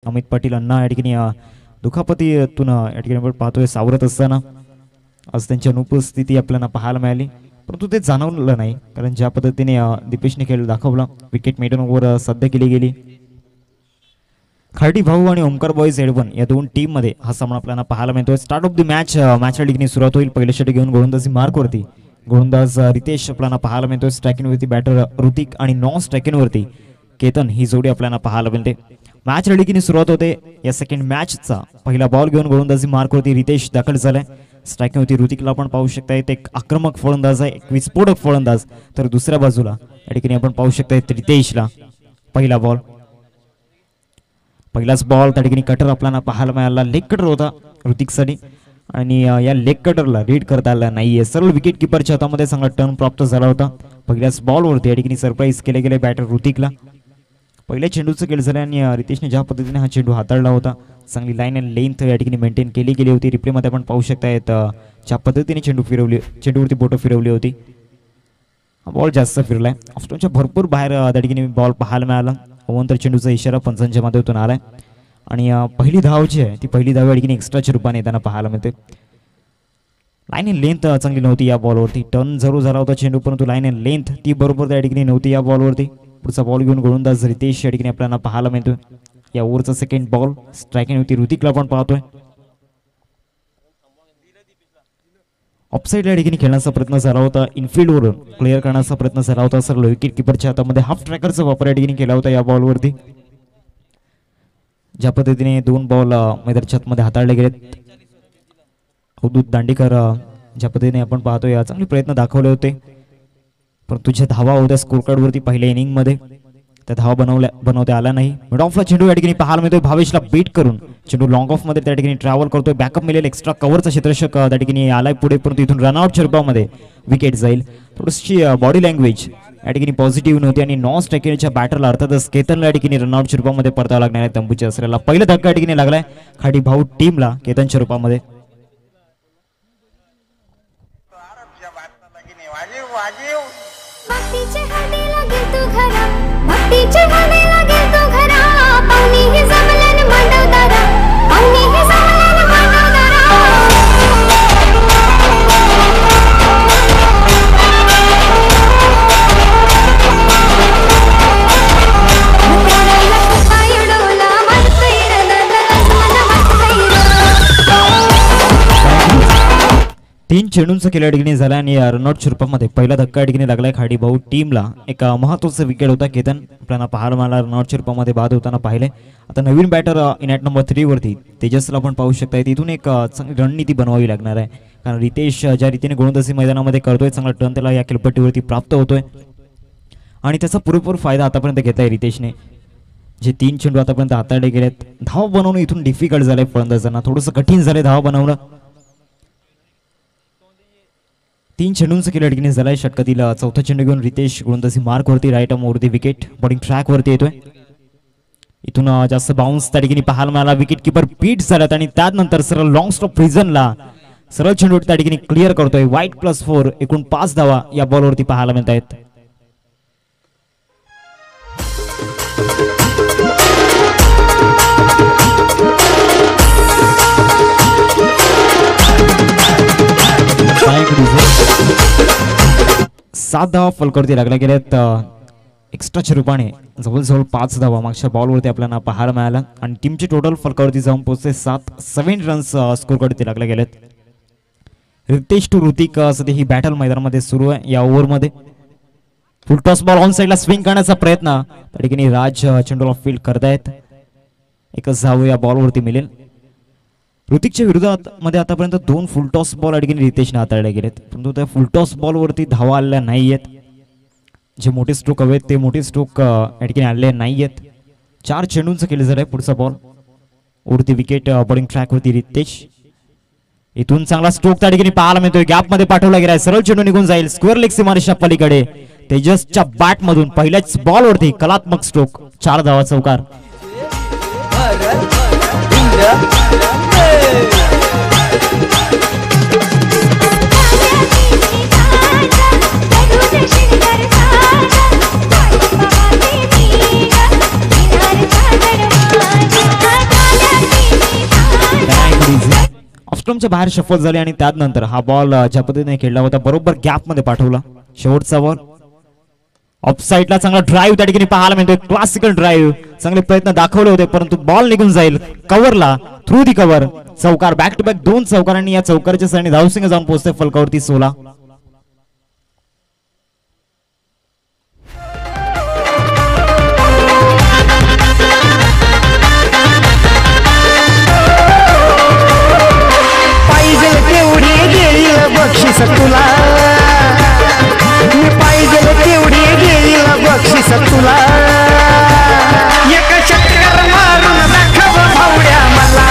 अमित पाटील अण्णा या ठिकाणी दुखापतीतून या ठिकाणी आपण पाहतोय सावरत असताना आज त्यांची अनुपस्थिती आपल्याला पाहायला मिळाली, परंतु ते जाणवलं नाही कारण ज्या पद्धतीने दीपेशने खेळ दाखवला विकेट मेडनवर सध्या केली गेली. खार्डी भाऊ आणि ओमकार बॉयज एडवन या दोन टीम मध्ये हा सामना आपल्याला पाहायला मिळतोय. स्टार्ट ऑफ द मॅच मॅचच्या ठिकाणी सुरुवात होईल. पहिलं षटक घेऊन गोलंदाजी मार्कवरती गोलंदाज रितेश आपल्याला पाहायला मिळतोय. स्ट्रायकिंगवरती बॅटर ऋतिक आणि नॉन स्ट्रायकिंगवरती केतन ही जोडी आपल्याला पाहायला मिळते. मॅच रेडीकीने सुरुवात होते. या सेकंड मॅचचा पहिला बॉल घेऊन गोलंदाजी मार्कवरती रितेश दाखल झालाय. स्ट्रायकिंग होती ऋतिकला आपण पाहू शकताय एक आक्रमक फलंदाज आहे, एक विस्फोटक फलंदाज. तर दुसऱ्या बाजूला या ठिकाणी आपण पाहू शकताय रितेशला पहिला बॉल, पहिलाच बॉल त्या ठिकाणी कटर आपल्याला पाहायला मिळाला. लेग कटर होता ऋतिकसाठी आणि या लेग कटरला रीड करता आला नाहीये. सरळ विकेट किपरच्या हातामध्ये चांगला टर्न प्राप्त झाला होता. पहिल्याच बॉलवरती या ठिकाणी सरप्राईज केले गेले बॅटर ऋतिकला. पहिल्या चेंडूचं खेळ झालं आणि रितेशने ज्या पद्धतीने हा चेंडू हाताळला होता चांगली लाईन अँड लेंथ या ठिकाणी मेंटेन केली गेली होती. रिप्लेमध्ये आपण पाहू शकतायत ज्या पद्धतीने चेंडूवरती बोटं फिरवली होती. हा बॉल जास्त फिरलाय. ऑफस्टोनच्या भरपूर बाहेर त्या ठिकाणी बॉल पाहायला मिळाला. अवंतर चेंडूचा इशारा पंचांच्या माध्यमातून आलाय आणि पहिली धाव जी आहे ती पहिली धाव या ठिकाणी एक्स्ट्राच्या रूपाने येताना पाहायला मिळते. लाईन अँड लेंथ चांगली नव्हती या बॉलवरती. टर्न जरूर झाला होता चेंडू, परंतु लाईन अँड लेंथ ती बरोबर त्या ठिकाणी नव्हती या बॉलवरती. पुढचा बॉल घेऊन गोलंदाज रितेश या ठिकाणी आपल्याला पाहायला मिळतोय. या ओव्हरचा सेकंड बॉल स्ट्रायकिंग होती ऋतिकला आपण पाहतोय. ऑफसाईड या ठिकाणी खेळण्याचा प्रयत्न झाला होता. इनफिल्डवरून क्लिअर करण्याचा प्रयत्न झाला होता. सर विकेट किपरच्या हातामध्ये हाफ ट्रॅकरचा वापर या ठिकाणी केला होता या बॉलवरती. ज्या पद्धतीने दोन बॉल मैदानाच्या आतमध्ये हाताळले गेलेत. अवधूत दांडेकर ज्या पद्धतीने आपण पाहतोय चांगले प्रयत्न दाखवले होते, परंतु ज्या धावा होत्या स्कोर कार्ड वरती पहिल्या इनिंग मध्ये त्या धावा बनवता आला नाही. मिड ऑफला चेंडू या ठिकाणी पाहायला मिळतोय. भावेशला बीट करून चेंडू लॉंग ऑफ मध्ये त्या ठिकाणी ट्रॅव्हल करतोय. बॅकअप मिळेल एक्स्ट्रा कव्हरचा क्षेत्ररक्षक त्या ठिकाणी आलाय पुढे, परंतु इथून रनआउटच्या रूपामध्ये विकेट जाईल. थोडीशी बॉडी लँग्वेज या ठिकाणी पॉझिटिव्ह नव्हती आणि नॉन स्ट्रायकिंगच्या बॅटरला अर्थातच केतनला या ठिकाणी रनआउटच्या रूपामध्ये परतावा लागणार आहे. तंबूच्या असलेला पहिला धक्का या ठिकाणी लागलाय खाडी भाऊ टीमला केतनच्या रूपामध्ये. तीन चेंडूंचा खेळ ठिकाणी झाला आणि रनआउटच्या रूपामध्ये पहिला धक्का ठिकाणी लागलाय खाडी भाऊ टीमला. एक महत्त्वाचा विकेट होता. केतन आपल्याला पाहायला मला रनआउटच्या रूपामध्ये बाद होताना पाहिले. आता नवीन बॅटर इनॅट नंबर 3 वरती तेजसला आपण पाहू शकता. तिथून एक चांगली रणनीती बनवावी लागणार आहे, कारण रितेश ज्या रीतीने गोलंदाजी मैदानामध्ये करतोय चांगला टर्न त्याला या खेळपट्टीवरती प्राप्त होतोय आणि त्याचा पुरेपूर फायदा आतापर्यंत घेतलाय रितेशने. जे 3 चेंडू आतापर्यंत हाताळले गेलेत. धाव बनवणं इथून डिफिकल्ट झालंय फलंदाजांना, थोडंसं कठीण झालंय धाव बनवणं. 3 चेंडूंचा खेळ ठिकाणी झालाय. षटकातील चौथा चेंडू घेऊन रितेश गोलंदाजी मार्कवरती राईट आर्मवरती विकेट बॉलिंग ट्रॅक वरती येतोय. इथून जास्त बाउन्स त्या ठिकाणी पाहायला मिळाला. विकेट किपर पीट झाल्यात आणि त्यानंतर सरळ लॉंग स्टॉप प्रिझनला सरळ चेंडू त्या ठिकाणी क्लिअर करतोय. वाईट +4 एकूण 5 धावा या बॉलवरती पाहायला मिळत आहेत. सात धावा फलकावरती लागल्या गेल्यात. एक्स्ट्राच्या रूपाने जवळजवळ 5 धावा मागच्या बॉलवरती आपल्याला पाहायला मिळाला आणि टीमचे टोटल फलकावरती जाऊन पोहोचते 7 रन्स स्कोर कार्डवरती लागल्या गेलेत. रितेश टू ऋतिक सध्या ही बॅटल मैदानामध्ये सुरू आहे. या ओव्हरमध्ये फुल टॉस बॉल ऑन साईडला स्विंग करण्याचा प्रयत्न त्या ठिकाणी राज चेंडूला फील्ड करतायत. एकच धाव या बॉलवरती मिळेल. ऋतिकच्या विरोधात मध्ये आतापर्यंत 2 फुल टॉस बॉल या ठिकाणी रितेशने हाताळले गेलेत, परंतु त्या फुल टॉस बॉलवरती धावा आलेल्या नाहीयेत. जे मोठे स्ट्रोक हवेत ते मोठे स्ट्रोक या ठिकाणी आलेले नाहीयेत. 4 चेंडूंचं केलं झालंय. पुढचा बॉल उडती विकेट बॉलिंग ट्रॅक वरती रितेश. इथून चांगला स्ट्रोक त्या ठिकाणी पाहायला मिळतोय. गॅप मध्ये पाठवला गेलाय. सरळ चेंडू निघून जाईल स्क्वेअर लेग सीमारेषा पलीकडे. तेजसच्या बॅट मधून पहिल्याच बॉलवरती कलात्मक स्ट्रोक. 4 धावा चौकार. स्टंपच्या बाहेर शफल झाले आणि त्यानंतर हा बॉल ज्या पद्धतीने खेळला होता बरोबर गॅप मध्ये पाठवला. शेवटचा बॉल ऑफ साईडला चांगला ड्राईव्ह त्या ठिकाणी पाहायला मिळतोय. क्लासिकल ड्राईव्ह चांगले प्रयत्न दाखवले होते परंतु बॉल निघून जाईल कव्हरला. थ्रू दी कव्हर चौकार बॅक टू बॅक 2 चौकारांनी या चौकाराच्या सहाय्याने धावसिंग जाऊन पोहोचते फलकावरती 16. पाहिजे तेवढी देईल बक्षीस तुला, मी पाहिजे तेवढी देईल बक्षीस तुला. एक षटकार मारून दाखव भावड्या मला,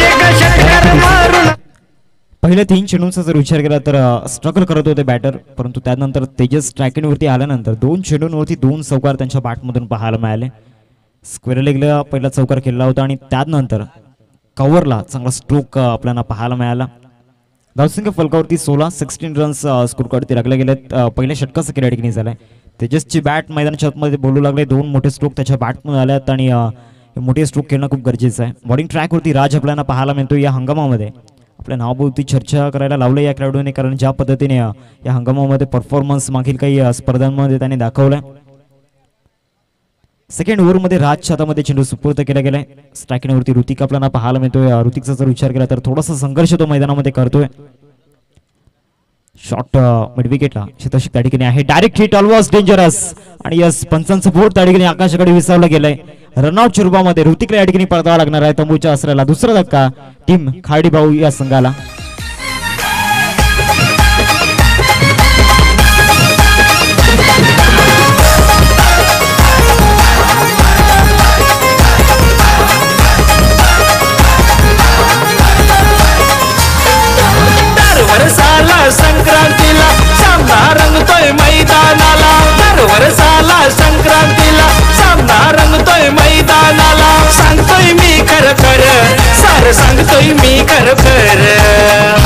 एक षटकार मारून. पहिल्या 3 चेंडूंचा जर विचार केला तर स्ट्रगल करत होते बॅटर परंतु त्यानंतर तेजस ट्रॅकिंगवरती आल्यानंतर 2 चेंडूंवरती 2 चौकार त्यांच्या बॅटमधून पाहायला मिळाले. स्क्वेअर लेगला पहिला चौकार खेळला होता आणि त्यानंतर कव्हरला चांगला स्ट्रोक आपल्याला पाहायला मिळाला. धावसंख्या फलकावरती 16 रन्स स्कोर कार्डवरती लागले गेलेत. पहिल्या षटकाचा खेळ ठिकाणी झालाय. तेजसची बॅट मैदानाच्या आतमध्ये बोलू लागले. 2 मोठे स्ट्रोक त्याच्या बॅटमध्ये आल्यात आणि मोठे स्ट्रोक खेळणं खूप गरजेचं आहे. बॉलिंग ट्रॅकवरती राज आपल्याला पाहायला मिळतो. या हंगामामध्ये आपल्या नावाभोवती चर्चा करायला लावलं या खेळाडूने कारण ज्या पद्धतीने या हंगामामध्ये परफॉर्मन्स मागील काही स्पर्धांमध्ये त्याने दाखवलाय. सेकंड ओव्हरमध्ये राजच्या हातामध्ये चेंडू सुपूर्द केला गेलाय. स्ट्रायकिंगवरती ऋतिक आपल्याला पाहायला मिळतोय. ऋतिकचा जर विचार केला तर थोडासा संघर्ष तो मैदानामध्ये करतोय. शॉट मिड विकेटला शतक त्या ठिकाणी आहे. डायरेक्ट हिट ऑलमोस्ट डेंजरस आणि यस पंचांचं बोट त्या ठिकाणी आकाशाकडे विसावलं गेलंय. रनआउटच्या रूपामध्ये ऋतिकला या ठिकाणी पळतावा लागणार आहे तंबूच्या आसऱ्याला. दुसरा धक्का टीम खाडी भाऊ या संघाला. वर्षाला संक्रांतीला सामना रंगतोय मैदानाला, दर वर्षाला संक्रांतीला सामना रंगतोय मैदानाला. सांगतोय मी खरं खरं, सारं सांगतोय मी खरं खरं.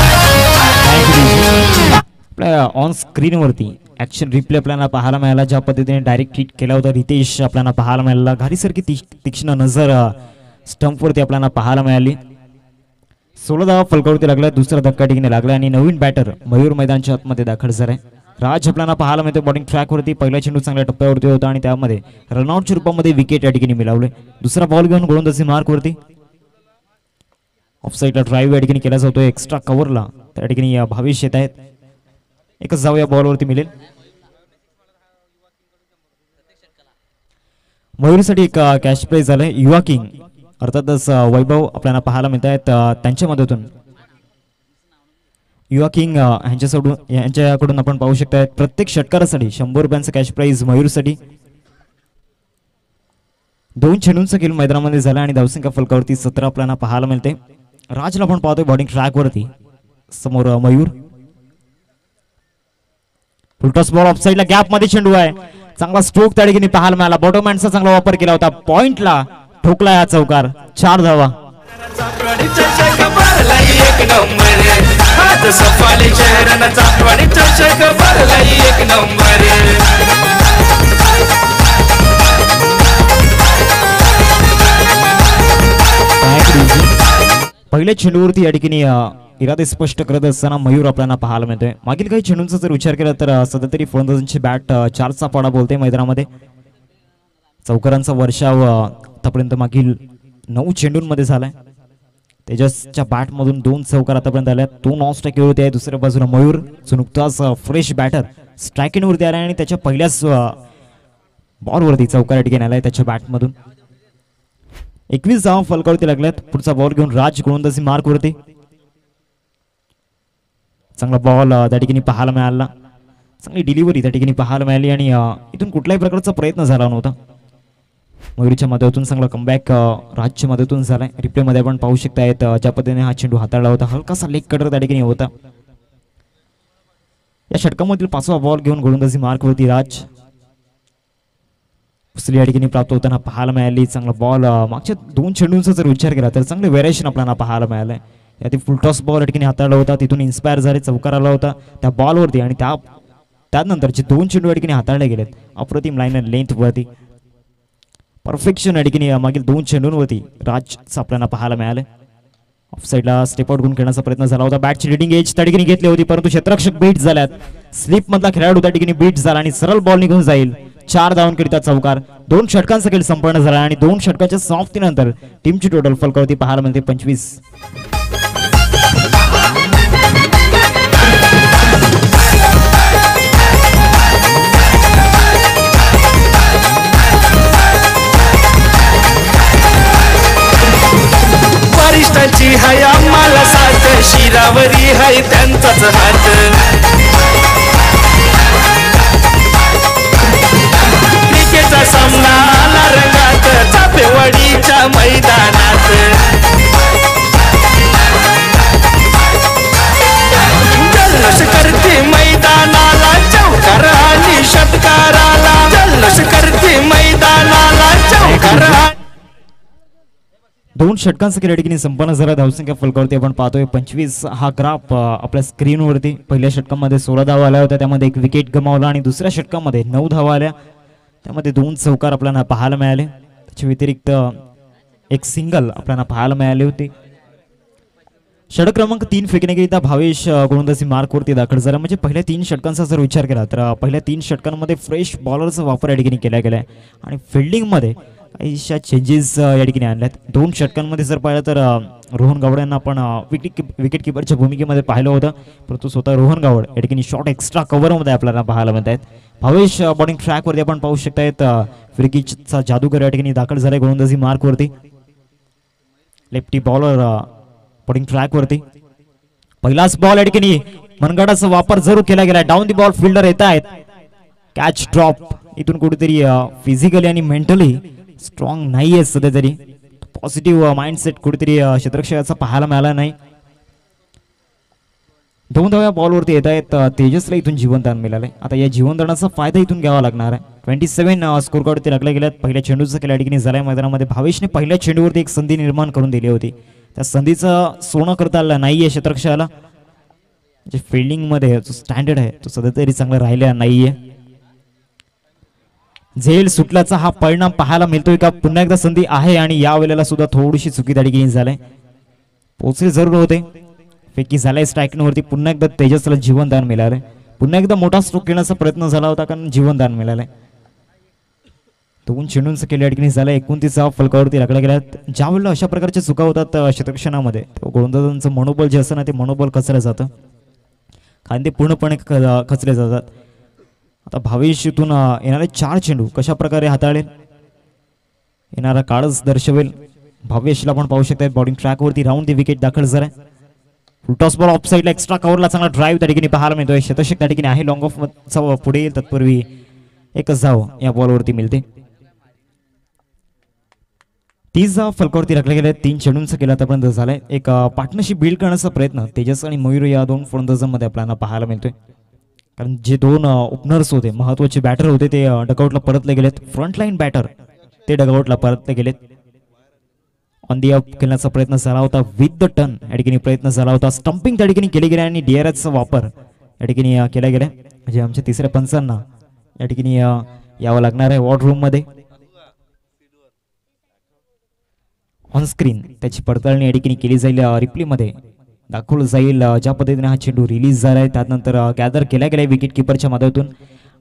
आपल्या ऑन स्क्रीनवरती ऍक्शन रिप्ले आपल्याला पाहायला मिळाला. ज्या पद्धतीने डायरेक्ट हिट केला होता रितेश आपल्याला पाहायला मिळाला. घारीसारखी तीक्ष्ण नजर स्टंपवरती आपल्याला पाहायला मिळाली. 16 धावा फलकावरती लागला. दुसरा धक्का ठिकाणी लागला आणि नवीन बॅटर मयूर मैदानच्या आतमध्ये दाखल झालाय. राज आपल्याला पाहायला मिळतो बॉलिंग ट्रॅकवरती. पहिला चेंडू चांगल्या टप्प्यावरती होता आणि त्यामध्ये रनआउटच्या रूपामध्ये विकेट या ठिकाणी मिळवले. दुसरा बॉल घेऊन गोलंदाजी मार्कवरती ऑफ साईडला ड्राईव्ह या ठिकाणी केला जातो. एक्स्ट्रा कव्हरला त्या ठिकाणी भावेश येत आहेत. एकच जाऊ या बॉलवरती मिळेल. मयूरसाठी एक कॅश प्राइज झालंय. युवा किंग अर्थातच वैभव आपल्याला पाहायला मिळत आहेत. त्यांच्या मदतून युवा किंग यांच्याकडून आपण पाहू शकता प्रत्येक षटकारासाठी 100 रुपयांचं कॅश प्राइज मयूरसाठी. 2 चेंडूंचा खेळ मैदानामध्ये झाला आणि धावसंख्या फलकावरती 17 आपल्याला पाहायला मिळते. राजला आपण पाहतोय बॉलिंग ट्रॅकवरती. समोर मयूर. फुलटॉस बॉल ऑफ साईडला गॅप मध्ये चेंडू आहे. चांगला स्ट्रोक त्या ठिकाणी पाहायला मिळाला. बॉटम हँडचा चांगला वापर केला होता. पॉइंटला ठोकला या चौकार. 4 धावा. पहिल्या चेंडूवरती या ठिकाणी इरादे स्पष्ट करत असताना मयूर आपल्याला पाहायला मिळतोय. मागील काही चेंडूंचा जर विचार केला तर सध्या तरी फलंदाजांची बॅट 4चा पाडा बोलते मैदानामध्ये. चौकारांचा वर्षाव आतापर्यंत मागील 9 चेंडूंमध्ये झालाय. तेजसच्या बॅटमधून 2 चौकार आतापर्यंत आल्या. 2 ऑन स्ट्राईकवरती आहे. दुसऱ्या बाजूला मयूर जो नुकताच फ्रेश बॅटर स्ट्रायकिंगवरती आला आणि त्याच्या पहिल्याच बॉलवरती चौकार या ठिकाणी आलाय त्याच्या बॅटमधून. 21 धावा फलकावरती लागल्यात. पुढचा बॉल घेऊन राज गोलंदाजी मार्कवरती. चांगला बॉल त्या ठिकाणी पाहायला मिळाला. चांगली डिलिव्हरी त्या ठिकाणी पाहायला मिळाली आणि इथून कुठल्याही प्रकारचा प्रयत्न झाला नव्हता. मयुरीच्या मदतीतून चांगला कमबॅक राजच्या मदतीतून झालाय. रिप्लेमध्ये आपण पाहू शकतायत ज्या पद्धतीने हा चेंडू हाताळला होता. हलकासा लेग कटर त्या ठिकाणी होता. या षटकामधील 5वा बॉल घेऊन गोलंदाजी मार्कवरती राज. उचली या ठिकाणी प्राप्त होताना पाहायला मिळाली. चांगला बॉल मागच्या 2 चेंडूंचा जर विचार केला तर चांगले व्हेरिएशन आपल्याला पाहायला मिळालंय. यात फुलटॉस बॉल या ठिकाणी हाताळला होता. तिथून इन्स्पायर झाले. चौकार आला होता त्या बॉलवरती आणि त्यानंतरचे 2 चेंडू या ठिकाणी हाताळले गेलेत. अप्रतिम लाईन लेंथ वरती परफेक्शन या ठिकाणी मागील 2 चेंडूंवरती राजचं आपल्याला पाहायला मिळालं. ऑफ साईडला स्टेप आउट करून खेळण्याचा प्रयत्न झाला होता. बॅटची लिडिंग एज त्या ठिकाणी घेतली होती, परंतु क्षेत्ररक्षक बीट झाल्यात. स्लिप मधला खेळाडू त्या ठिकाणी बीट झाला आणि सरळ बॉल निघून जाईल. 4 धावांकरिता चौकार. 2 षटकांचा खेळ संपन्न झाला आणि 2 षटकांच्या समाप्तीनंतर टीमची टोटल फलकावरती पाहायला मिळते 25. वरिष्ठांची हाय आम्हाला साथ, शिरावरी हाय त्यांचाच हात. क्रिकेटचा सामना आला रंगात, चापेवाडीच्या मैदानात. जल्लोष करते मैदानाला चौकार आणि षटकाराला. जल्लोष करते मैदानाला चौकार. 2 षटकांचा खेळ या ठिकाणी संपन्न झाला. धावसंख्या फलकावरती आपण पाहतोय 25 हा ग्राफ आपल्या स्क्रीनवरती. पहिल्या षटकामध्ये 16 धावा आल्या होत्या, त्यामध्ये 1 विकेट गमावला आणि दुसऱ्या षटकामध्ये 9 धावा आल्या, त्यामध्ये 2 चौकार आपल्याला पाहायला मिळाले. त्याच्या व्यतिरिक्त 1 सिंगल आपल्याला पाहायला मिळाले होते. षटक क्रमांक 3 फेकण्याकरिता भावेश गोलंदाजी मार्कवरती दाखल झाला. म्हणजे पहिल्या 3 षटकांचा जर विचार केला तर पहिल्या 3 षटकांमध्ये फ्रेश बॉलरचा वापर या ठिकाणी केला गेला आहे आणि फिल्डिंगमध्ये काहीशा चेंजेस या ठिकाणी आणल्यात. 2 षटकांमध्ये जर पाहिलं तर रोहन गावड यांना आपण विकेट किपरच्या भूमिकेमध्ये पाहिलं होतं, परंतु स्वतः रोहन गावड या ठिकाणी शॉट एक्स्ट्रा कव्हरमध्ये आपल्याला पाहायला मिळत आहेत. भावेश बॉलिंग ट्रॅकवरती आपण पाहू शकतायत. फ्रिकिचचा जादूगर या ठिकाणी दाखल झालाय गोलंदाजी मार्कवरती. लेफ्टी बॉलर बॉलिंग ट्रॅकवरती. पहिलाच बॉल या ठिकाणी मनगटाचा वापर जरूर केला गेला. डाऊन दी बॉल फिल्डर येत आहेत. Catch drop. इथून कुठेतरी फिजिकली आणि मेंटली स्ट्रॉंग नाही आहे सध्या तरी. पॉझिटिव्ह माइंडसेट कुठेतरी क्षेत्ररक्षकाचा पाहायला मिळाला नाही. 2 धावा बॉलवरती येत आहेत. तेजसला इथून जीवनदान मिळालंय. आता या जीवनदानाचा फायदा इथून घ्यावा लागणार आहे. 27 स्कोर कार्डवरती लागले गेल्यात. पहिल्या चेंडूचा खेळ या ठिकाणी झालाय मैदानामध्ये. भावेशने पहिल्या चेंडूवरती एक संधी निर्माण करून दिली होती. त्या संधीचं सोनं करता आलं नाहीये क्षेत्ररक्षकाला. जे फिल्डिंगमध्ये जो स्टँडर्ड आहे तो सध्या तरी चांगला राहिला नाहीये. झेल सुटल्याचा हा परिणाम पाहायला मिळतोय का? पुन्हा एकदा संधी आहे आणि या वेळेला सुद्धा थोडीशी चुकी त्या ठिकाणी झालंय. पोचले जरूर होते. फेकी झालाय स्ट्राईकवरती. पुन्हा एकदा तेजसला जीवनदान मिळालंय. पुन्हा एकदा मोठा स्ट्रोक घेण्याचा प्रयत्न झाला होता कारण जीवनदान मिळालंय. 2 चेंडूंचा खेळ या ठिकाणी झालाय. 29 फलकावरती लागला गेला. ज्या वेळेला अशा प्रकारच्या चुका होतात क्षेत्ररक्षणामध्ये गोलंदाजांचं मनोबल जे असतं ना ते मनोबल खचलं जातं. खांदे पूर्णपणे खचले जातात. आता भावेश इथून येणारे 4 चेंडू कशा प्रकारे हाताळेल येणारा काळच दर्शवेल. भावेशला आपण पाहू शकता बॉलिंग ट्रॅकवरती राऊंड दी विकेट दाखल झालाय. फुलटॉस बॉल ऑफ साईडला एक्स्ट्रा कव्हरला चांगला ड्राईव्ह त्या ठिकाणी पाहायला मिळतोय. शतक त्या ठिकाणी आहे. लॉंग ऑफ पुढे येईल तत्पूर्वी एकच धाव या बॉलवरती मिळते. 30 धाव फलकावरती राखले गेले. 3 चेंडूंचा केला आतापर्यंत झालाय. एक पार्टनरशिप बिल्ड करण्याचा प्रयत्न तेजस आणि मयूर या 2 फलंदाजांमध्ये आपल्याला पाहायला मिळतोय. कारण जे 2 ओपनर्स होते महत्वाचे बॅटर होते ते डगआउटला परतले गेलेत. फ्रंटलाईन बॅटर ते डगआउटला परतले गेलेत. ऑन दी अप खेळण्याचा प्रयत्न झाला होता. विथ द टर्न या ठिकाणी प्रयत्न झाला होता. स्टंपिंग त्या ठिकाणी केले गेले आणि डीआरएचचा वापर या ठिकाणी केला गेला. म्हणजे आमच्या तिसऱ्या पंचांना या ठिकाणी यावं लागणार आहे वॉर्ड रूम मध्ये. ऑन स्क्रीन त्याची पडताळणी या ठिकाणी केली जाईल. रिप्लेमध्ये दाखवलं जाईल ज्या पद्धतीने हा चेंडू रिलीज झाला आहे. त्यानंतर गॅदर केला गेलाय विकेट किपरच्या मदतीतून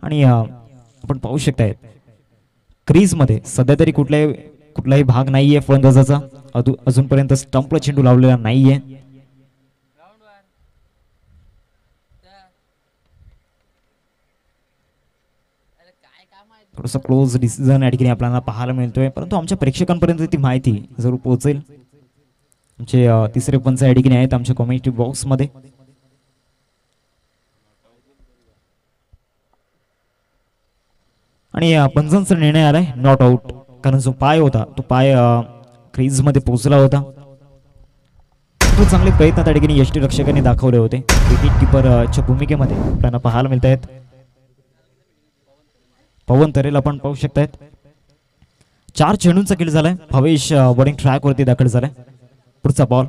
आणि आपण पाहू शकताय क्रीजमध्ये सध्या तरी कुठलाही भाग नाहीये फलंदाजाचा. अजूनपर्यंत स्टंपला चेंडू लावलेला नाहीये. थोडंसं क्लोज डिसिजन या ठिकाणी आपल्याला पाहायला मिळतोय, परंतु आमच्या प्रेक्षकांपर्यंत ती माहिती जरूर पोहोचेल. आमचे तिसरे पंच या ठिकाणी आहेत आमच्या कम्युनिटी बॉक्स मध्ये. आणि पंचांचा निर्णय आलाय नॉट आउट, कारण जो पाय होता तो पाय क्रीज मध्ये पोहोचला होता. खूप चांगले प्रयत्न त्या ठिकाणी यष्टीरक्षकांनी दाखवले होते. विकेट किपरच्या भूमिकेमध्ये आपल्याला पाहायला मिळत आहेत. पवन तरेला आपण पाहू शकतायत. 4 चेंडूंचा खेळ झालाय. भावेश बॉलिंग ट्रॅक वरती दाखल झालाय. पुढचा बॉल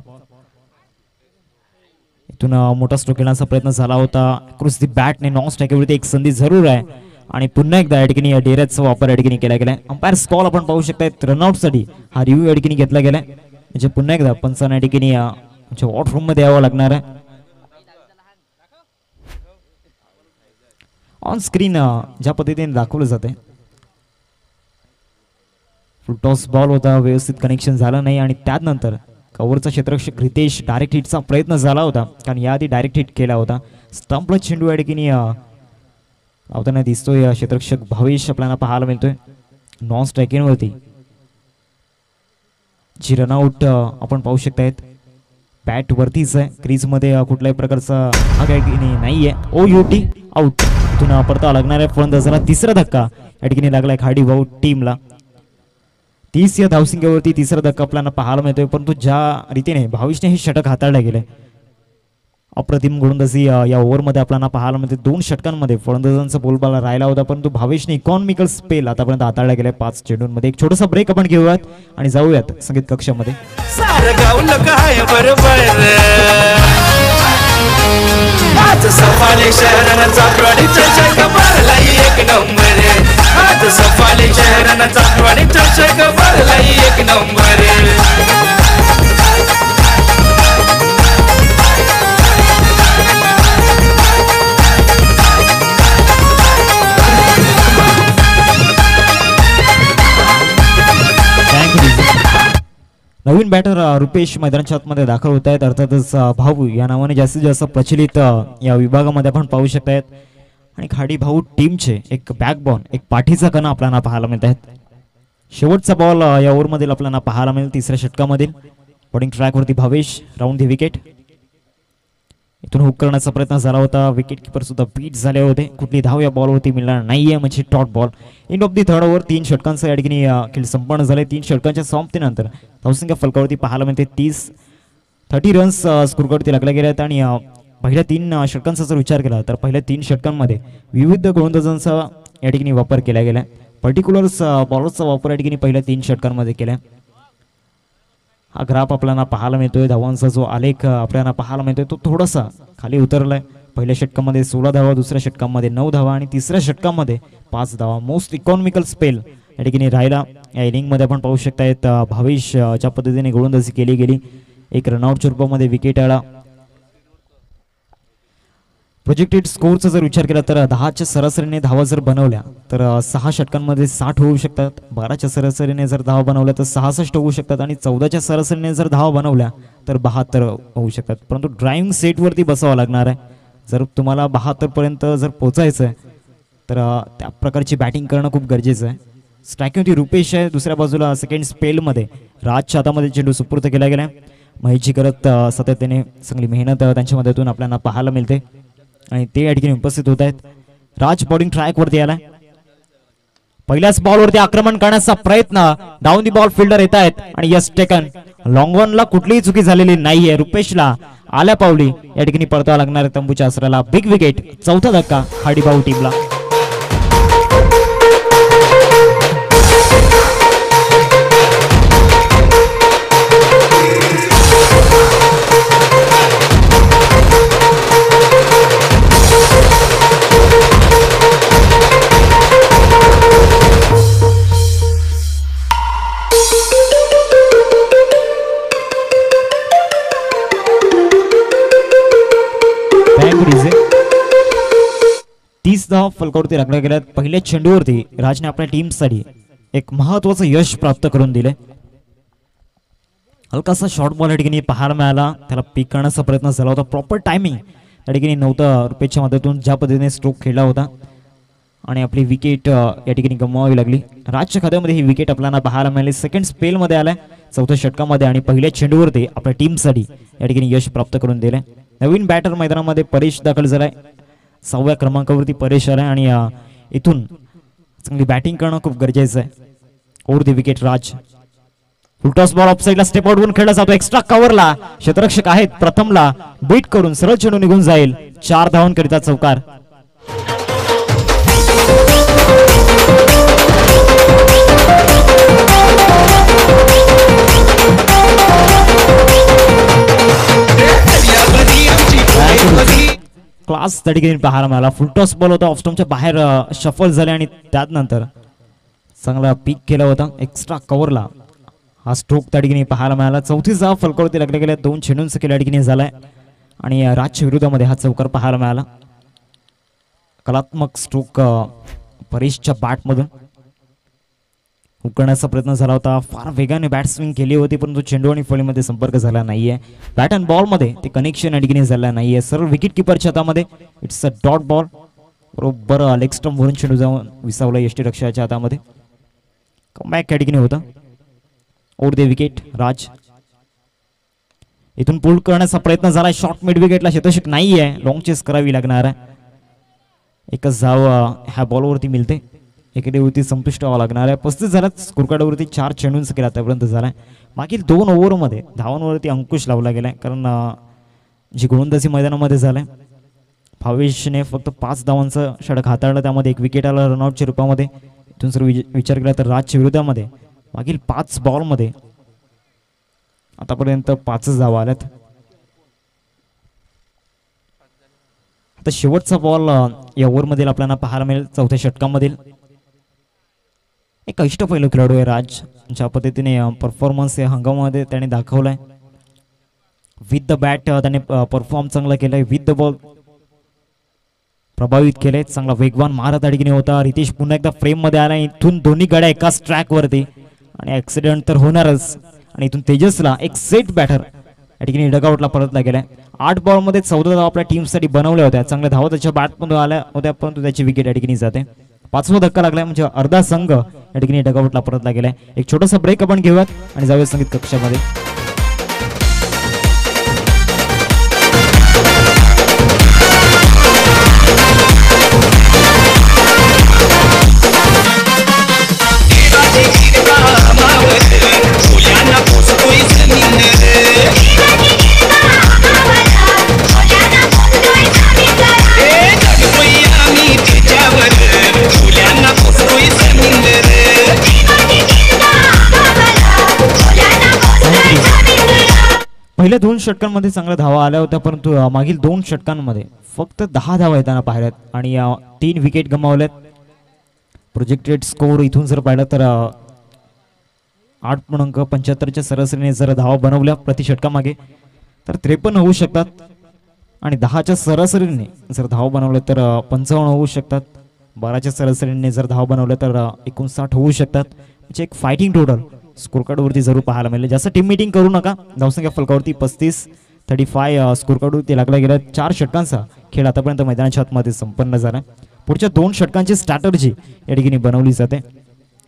इथून मोठा स्ट्रोक घेण्याचा प्रयत्न झाला होता. क्रॉस दी बॅटने नॉन स्ट्राईकवरती एक संधी जरूर आहे आणि पुन्हा एकदा या ठिकाणी डेरेजचा वापर या ठिकाणी केला गेलाय. अंपायर कॉल आपण पाहू शकतायत. रनआउट साठी हा रिव्ह्यू या ठिकाणी घेतला गेलाय. म्हणजे पुन्हा एकदा पंचांना या ठिकाणी वॉटरूम मध्ये यावं लागणार आहे. ऑन स्क्रीन ज्या पद्धतीने दाखवलं जाते फुल टॉस बॉल होता, व्यवस्थित कनेक्शन झालं नाही आणि त्यानंतर कव्हरचा क्षेत्ररक्षक रितेश डायरेक्ट हिटचा प्रयत्न झाला होता, कारण याआधी डायरेक्ट हिट केला होता. स्टंपला चेंडू या ठिकाणी लावताना दिसतोय क्षेत्ररक्षक भावेश आपल्याला पाहायला मिळतोय नॉन स्ट्रायकिंगवरती. जी रनआउट आपण पाहू शकतायत. बॅट वरतीच आहे, क्रीज मध्ये कुठल्याही प्रकारचा हा काही नाहीये. OUT out. इथून परतावा लागणार आहे फलंदाजाला. तिसरा धक्का या ठिकाणी लागलाय खाडी भाऊ टीमला. 30 या धावसंख्येवरती तिसरा धक्का आपल्याला पाहायला मिळतोय, परंतु ज्या रीतीने भावेशने हे षटक हाताळलं गेलंय अप्रतिम गोलंदाजी या ओव्हरमध्ये आपल्याला पाहायला मिळते. 2 षटकांमध्ये फलंदाजांचा बोलबाला राहिला होता, परंतु भावेशने इकॉनॉमिकल स्पेल आतापर्यंत हाताळला गेलाय 5 चेंडूंमध्ये. एक छोटासा ब्रेक आपण घेऊयात आणि जाऊयात संगीत कक्षामध्ये. आज सफाले शहरांचा प्रॉडक्ट चषक भरला एक नंबर. आज सफाले शहरांचा प्रॉडक्ट चषक भरला एक नंबर. नवीन बॅटर रुपेश मैदानाच्या आतमध्ये दाखल होत आहेत. अर्थातच भाऊ या नावाने जास्तीत जास्त प्रचलित या विभागामध्ये आपण पाहू शकतायत. आणि खाडी भाऊ टीमचे एक बॅकबॉन, एक पाठीचा कणा आपल्याला पाहायला मिळत आहेत. शेवटचा बॉल या ओव्हरमधील आपल्याला पाहायला मिळेल तिसऱ्या षटकामधील. बॉलिंग ट्रॅकवरती भावेश राऊंड दी विकेट. इथून हुक करण्याचा प्रयत्न झाला होता, विकेट किपर सुद्धा बीट झाले होते. कुठली धाव या बॉलवरती मिळणार नाहीये, म्हणजे dot ball. End of the third over. 3 षटकांचा या ठिकाणी खेळ संपन्न झाले. 3 षटकांच्या समाप्तीनंतर धावसंख्या फलकावरती पाहायला मिळते 30 रन्स स्कोरवरती लागल्या गेल्या आहेत. आणि पहिल्या 3 षटकांचा जर विचार केला तर पहिल्या 3 षटकांमध्ये विविध गोलंदाजांचा या ठिकाणी वापर केला गेला. पर्टिक्युलर्स बॉलरचा वापर या ठिकाणी पहिल्या 3 षटकांमध्ये केला. हा ग्राफ आपल्याला पाहायला मिळतोय. धावांचा जो आलेख आपल्याला पाहायला मिळतोय तो थोडासा खाली उतरलाय. पहिल्या षटकामध्ये 16 धावा, दुसऱ्या षटकामध्ये 9 धावा आणि तिसऱ्या षटकामध्ये 5 धावा. मोस्ट इकॉनॉमिकल स्पेल या ठिकाणी राहिला. या इनिंगमध्ये आपण पाहू शकतायत भावेश ज्या पद्धतीने गोलंदाजी केली गेली. एक रनआउटच्या रूपामध्ये विकेट आला. प्रोजेक्टेड स्कोरचा जर विचार केला तर 10च्या सरासरीने धावा जर बनवल्या तर 6 षटकांमध्ये 60 होऊ शकतात. 12च्या सरासरीने जर धावा बनवल्या तर 66 होऊ शकतात. आणि 14च्या सरासरीने जर धावा बनवल्या तर 72 होऊ शकतात. परंतु ड्रायव्हिंग सेटवरती बसावं लागणार आहे. जर तुम्हाला 72 पर्यंत जर पोहोचायचं आहे तर त्या प्रकारची बॅटिंग करणं खूप गरजेचं आहे. स्ट्रायकिंगवरती रुपेश आहे. दुसऱ्या बाजूला सेकंड स्पेलमध्ये राजच्या हातामध्ये चेंडू सुपूर्द केला गेला. महेशजी करत सातत्याने चांगली मेहनत त्यांच्या मदतीतून आपल्याला पाहायला मिळते आणि ते या ठिकाणी उपस्थित होत आहेत. राज बॉलिंग ट्रॅक वरती आलाय. पहिल्याच बॉल वरती आक्रमण करण्याचा प्रयत्न. डाऊन दी बॉल फिल्डर येत आहेत आणि यस टेकन. लॉंग वन ला कुठलीही चुकी झालेली नाहीये. रुपेशला आल्या पावली या ठिकाणी परतावा लागणार तंबूच्या आसराला. Big wicket. चौथा धक्का खाडीभाऊ टीमला. फलकावरती लागल्या गेल्यात. पहिल्या चेंडूवरती राजने आपल्या टीमसाठी एक महत्वाचं यश प्राप्त करून दिले. हलकासा शॉर्ट बॉल या ठिकाणी पाहायला मिळाला. त्याला पिक करण्याचा प्रयत्न झाला होता. प्रॉपर टायमिंग या ठिकाणी नव्हतं. रुपेशच्या मदतीतून ज्या पद्धतीने स्ट्रोक खेळला होता आणि आपली विकेट या ठिकाणी गमवावी लागली. राजच्या खात्यामध्ये ही विकेट आपल्याला पाहायला मिळाली. सेकंड स्पेलमध्ये आलाय 4थ्या षटकामध्ये आणि पहिल्या चेंडूवरती आपल्या टीमसाठी या ठिकाणी यश प्राप्त करून दिले. नवीन बॅटर मैदानामध्ये परेश दाखल झालाय. 6व्या क्रमांकावरती परेश आलाय आणि इथून चांगली बॅटिंग करणं खूप गरजेचं आहे. Over the wicket Raj. Full toss ball of साइडला स्टेप आउट होऊन खेळला जातो. एक्स्ट्रा कव्हरला क्षेत्ररक्षक आहेत. प्रथमला बीट करून सरळ चेंडू निघून जाईल. 4 धावांकरिता चौकार. क्लास त्या ठिकाणी पाहायला मिळाला. फुलटॉस बॉल होता. ऑफस्टॉमच्या बाहेर शफल झाले आणि त्यानंतर चांगला पीक केला होता. एक्स्ट्रा कव्हरला हा स्ट्रोक त्या ठिकाणी पाहायला मिळाला. चौथी धाव फलकावरती लागल्या गेल्या 2 चेंडूंचा खेळ या ठिकाणी झालाय आणि राजच्या विरोधामध्ये हा चौकार पाहायला मिळाला. कलात्मक स्ट्रोक परेशच्या बॅटमधून उकळण्याचा प्रयत्न झाला होता. फार वेगाने बॅट स्विंग केली होती परंतु चेंडू आणि फळीमध्ये संपर्क झाला नाहीये. बॅट अँड बॉलमध्ये ते कनेक्शन या ठिकाणी झालं नाहीये. सरळ विकेट किपरच्या हातामध्ये इट्स अ डॉट बॉल. बरोबर लेग स्टंप वरून चेंडू जाऊन विसावला यष्टीरक्षकाच्या हातामध्ये. कमबॅक या ठिकाणी होता. ओव्हर द विकेट राज. इथून पुल करण्याचा प्रयत्न झाला. शॉर्ट मिड विकेटला शतक नाहीये. लॉंग चेस करावी लागणार आहे. एकच धाव ह्या बॉलवरती मिळते. एकेवरती संतुष्ट व्हावं लागणार आहे. 35 झाल्यात. स्कोरकार्डवरती 4 चेंडूंचा खेळ आतापर्यंत झालाय. मागील 2 ओव्हरमध्ये धावांवरती अंकुश लावला गेलाय कारण जी गोलंदाजी मैदानामध्ये झालाय भावेशने फक्त 5 धावांचा षटक हाताळला. त्यामध्ये 1 विकेट आला रनआउटच्या रूपामध्ये. इथून जर विचार केला तर राजच्या विरोधामध्ये मागील 5 बॉलमध्ये आतापर्यंत 5 धावा आल्यात. आता शेवटचा बॉल या ओव्हरमधील आपल्याला पाहायला मिळेल. चौथ्या षटकामधील एक अष्टपैलू खेळाडू आहे राज. ज्या पद्धतीने परफॉर्मन्स या हंगामामध्ये त्याने दाखवलाय. विथ द बॅट त्याने परफॉर्म चांगला केलाय. विथ द बॉल प्रभावित केले. चांगला वेगवान मारा त्या ठिकाणी होता. रितेश पुन्हा एकदा फ्रेम मध्ये आला. इथून दोन्ही गाड्या एकाच ट्रॅक वरती आणि ऍक्सिडेंट तर होणारच. आणि इथून तेजसला एक सेट बॅटर या ठिकाणी डगआउटला परतला गेलाय. 8 बॉलमध्ये 14 धावा आपल्या टीमसाठी बनवल्या होत्या. चांगल्या धावा त्याच्या बॅटमधून आल्या होत्या परंतु त्याची विकेट या ठिकाणी जाते. 5वा धक्का लागलाय म्हणजे अर्धा संघ या ठिकाणी डगआउटला परतला गेलाय. एक छोटासा ब्रेक आपण घेऊयात आणि जाऊया संगीत कक्षामध्ये. पहिल्या 2 षटकांमध्ये चांगल्या धावा आल्या होत्या परंतु मागील 2 षटकांमध्ये फक्त 10 धावा येताना पाहिल्यात आणि 3 विकेट गमावल्यात. प्रोजेक्टेड स्कोर इथून जर पाहिलं तर 8.75च्या सरासरीने जर धावा बनवल्या प्रति षटकामागे तर 53 होऊ शकतात आणि 10च्या सरासरीने जर धावा बनवल्या तर 55 होऊ शकतात. 12च्या सरासरीने जर धावा बनवल्या तर 59 होऊ शकतात. म्हणजे एक फायटिंग टोटल स्कोरकार्डवरती जरूर पाहायला मिळेल. जास्त टीम मीटिंग करू नका. धावसंख्या फलकावरती 35 स्कोरकार्डवरती लागला गेला. 4 षटकांचा खेळ आतापर्यंत मैदानाच्या आतमध्ये संपन्न झाला. पुढच्या 2 षटकांची स्ट्रॅटर्जी या ठिकाणी बनवली जाते.